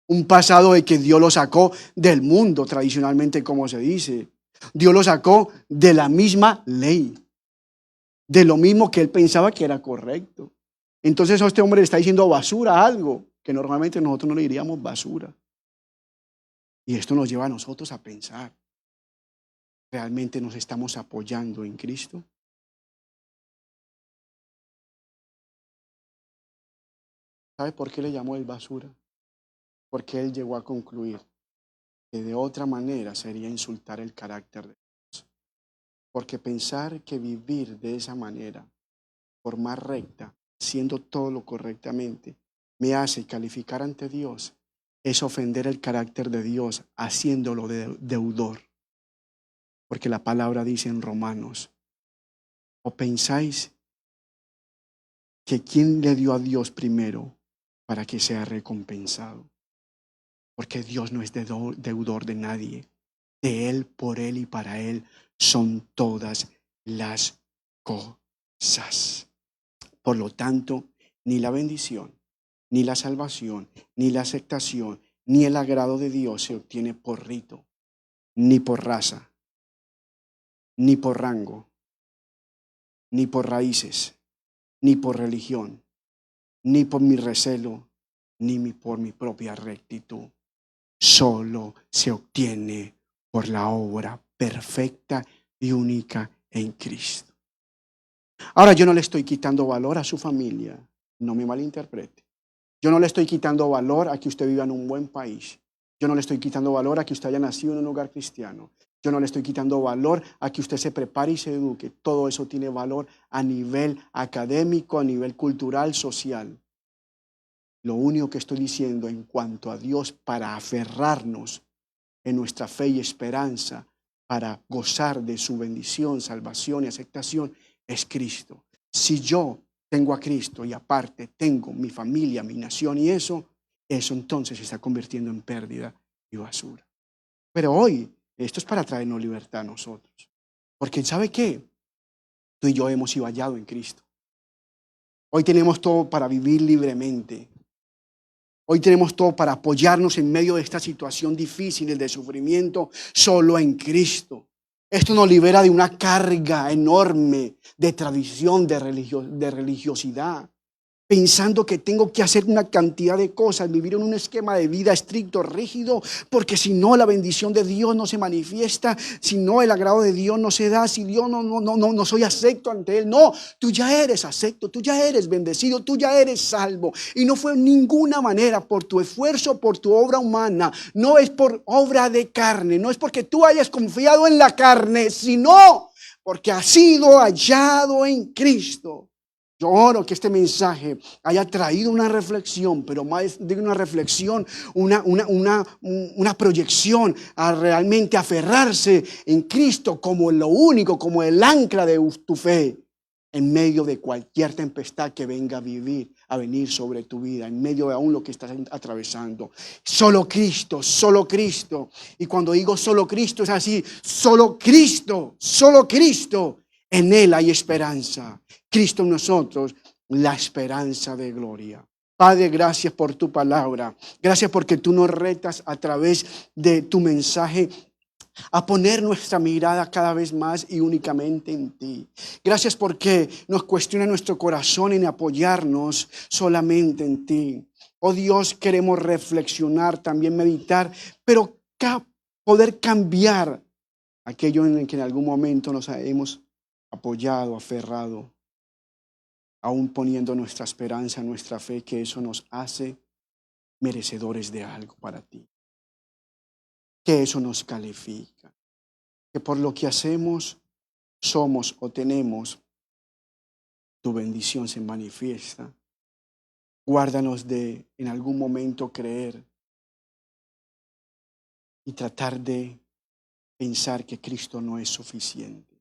Un pasado de que Dios lo sacó del mundo, tradicionalmente como se dice. Dios lo sacó de la misma ley, de lo mismo que él pensaba que era correcto. Entonces a este hombre le está diciendo basura a algo que normalmente nosotros no le diríamos basura. Y esto nos lleva a nosotros a pensar: ¿realmente nos estamos apoyando en Cristo? ¿Sabe por qué le llamó el basura? Porque él llegó a concluir que de otra manera sería insultar el carácter de Dios. Porque pensar que vivir de esa manera, por más recta, haciendo todo lo correctamente, me hace calificar ante Dios, es ofender el carácter de Dios haciéndolo deudor. Porque la palabra dice en Romanos: ¿o pensáis que quién le dio a Dios primero para que sea recompensado? Porque Dios no es deudor de nadie. De Él, por Él y para Él son todas las cosas. Por lo tanto, ni la bendición, ni la salvación, ni la aceptación, ni el agrado de Dios se obtiene por rito, ni por raza, ni por rango, ni por raíces, ni por religión, ni por mi recelo, ni por mi propia rectitud. Solo se obtiene por la obra perfecta y única en Cristo. Ahora, yo no le estoy quitando valor a su familia, no me malinterprete. Yo no le estoy quitando valor a que usted viva en un buen país. Yo no le estoy quitando valor a que usted haya nacido en un hogar cristiano. Yo no le estoy quitando valor a que usted se prepare y se eduque. Todo eso tiene valor a nivel académico, a nivel cultural, social. Lo único que estoy diciendo en cuanto a Dios, para aferrarnos en nuestra fe y esperanza, para gozar de su bendición, salvación y aceptación, es Cristo. Si yo tengo a Cristo y aparte tengo mi familia, mi nación y eso entonces se está convirtiendo en pérdida y basura. Pero hoy esto es para traernos libertad a nosotros. Porque ¿sabe qué? Tú y yo hemos sido hallados en Cristo. Hoy tenemos todo para vivir libremente. Hoy tenemos todo para apoyarnos en medio de esta situación difícil de sufrimiento, solo en Cristo. Esto nos libera de una carga enorme de tradición, de religiosidad, pensando que tengo que hacer una cantidad de cosas, vivir en un esquema de vida estricto, rígido, porque si no la bendición de Dios no se manifiesta, si no el agrado de Dios no se da, si Dios no soy acepto ante Él. No, tú ya eres acepto, tú ya eres bendecido, tú ya eres salvo. Y no fue en ninguna manera por tu esfuerzo, por tu obra humana, no es por obra de carne, no es porque tú hayas confiado en la carne, sino porque has sido hallado en Cristo. Yo oro que este mensaje haya traído una reflexión, pero más de una reflexión, una proyección a realmente aferrarse en Cristo como lo único, como el ancla de tu fe, en medio de cualquier tempestad que venga a venir sobre tu vida, en medio de aún lo que estás atravesando. Solo Cristo, solo Cristo. Y cuando digo solo Cristo es así: solo Cristo, solo Cristo. En Él hay esperanza. Cristo en nosotros, la esperanza de gloria. Padre, gracias por tu palabra. Gracias porque tú nos retas a través de tu mensaje a poner nuestra mirada cada vez más y únicamente en ti. Gracias porque nos cuestiona nuestro corazón en apoyarnos solamente en ti. Oh Dios, queremos reflexionar, también meditar, pero poder cambiar aquello en el que en algún momento nos hemos apoyado, aferrado, aún poniendo nuestra esperanza, nuestra fe, que eso nos hace merecedores de algo para ti. Que eso nos califica. Que por lo que hacemos, somos o tenemos, tu bendición se manifiesta. Guárdanos de en algún momento creer y tratar de pensar que Cristo no es suficiente.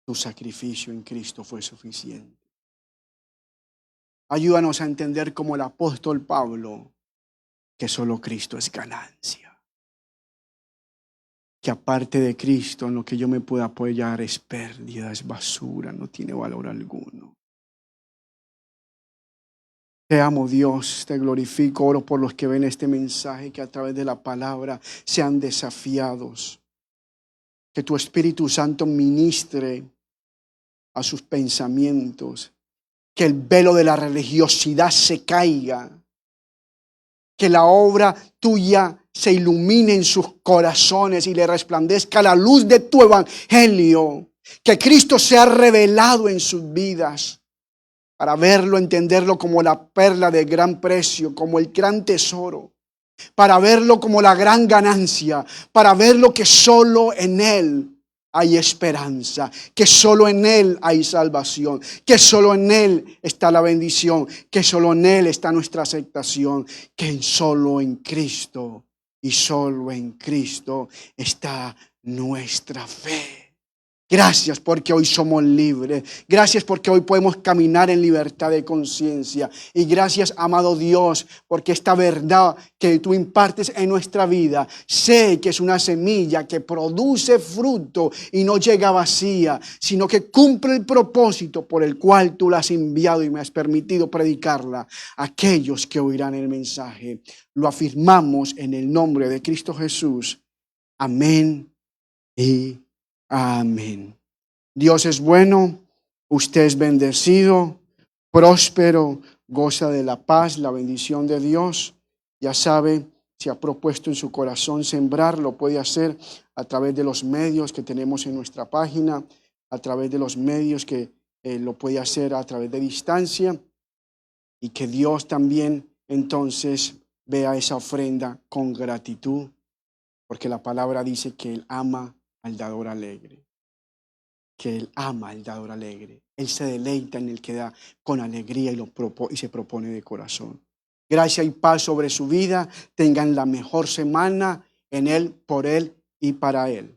Tu sacrificio en Cristo fue suficiente. Ayúdanos a entender como el apóstol Pablo que solo Cristo es ganancia. Que aparte de Cristo en lo que yo me pueda apoyar es pérdida, es basura, no tiene valor alguno. Te amo, Dios, te glorifico, oro por los que ven este mensaje, que a través de la palabra sean desafiados. Que tu Espíritu Santo ministre a sus pensamientos. Que el velo de la religiosidad se caiga. Que la obra tuya se ilumine en sus corazones y le resplandezca la luz de tu evangelio. Que Cristo sea revelado en sus vidas. Para verlo, entenderlo como la perla de gran precio, como el gran tesoro. Para verlo como la gran ganancia. Para verlo que solo en Él hay esperanza. Que solo en Él hay salvación. Que solo en Él está la bendición. Que solo en Él está nuestra aceptación. Que solo en Cristo y solo en Cristo está nuestra fe. Gracias porque hoy somos libres. Gracias porque hoy podemos caminar en libertad de conciencia. Y gracias, amado Dios, porque esta verdad que tú impartes en nuestra vida, sé que es una semilla que produce fruto y no llega vacía, sino que cumple el propósito por el cual tú la has enviado y me has permitido predicarla a aquellos que oirán el mensaje. Lo afirmamos en el nombre de Cristo Jesús. Amén y amén. Dios es bueno, usted es bendecido, próspero, goza de la paz, la bendición de Dios. Ya sabe, si ha propuesto en su corazón sembrar, lo puede hacer a través de los medios que tenemos en nuestra página, a través de los medios que lo puede hacer a través de distancia, y que Dios también entonces vea esa ofrenda con gratitud, porque la palabra dice que Él ama al dador alegre. Que Él ama al dador alegre. Él se deleita en el que da con alegría y se propone de corazón. Gracia y paz sobre su vida. Tengan la mejor semana en Él, por Él y para Él.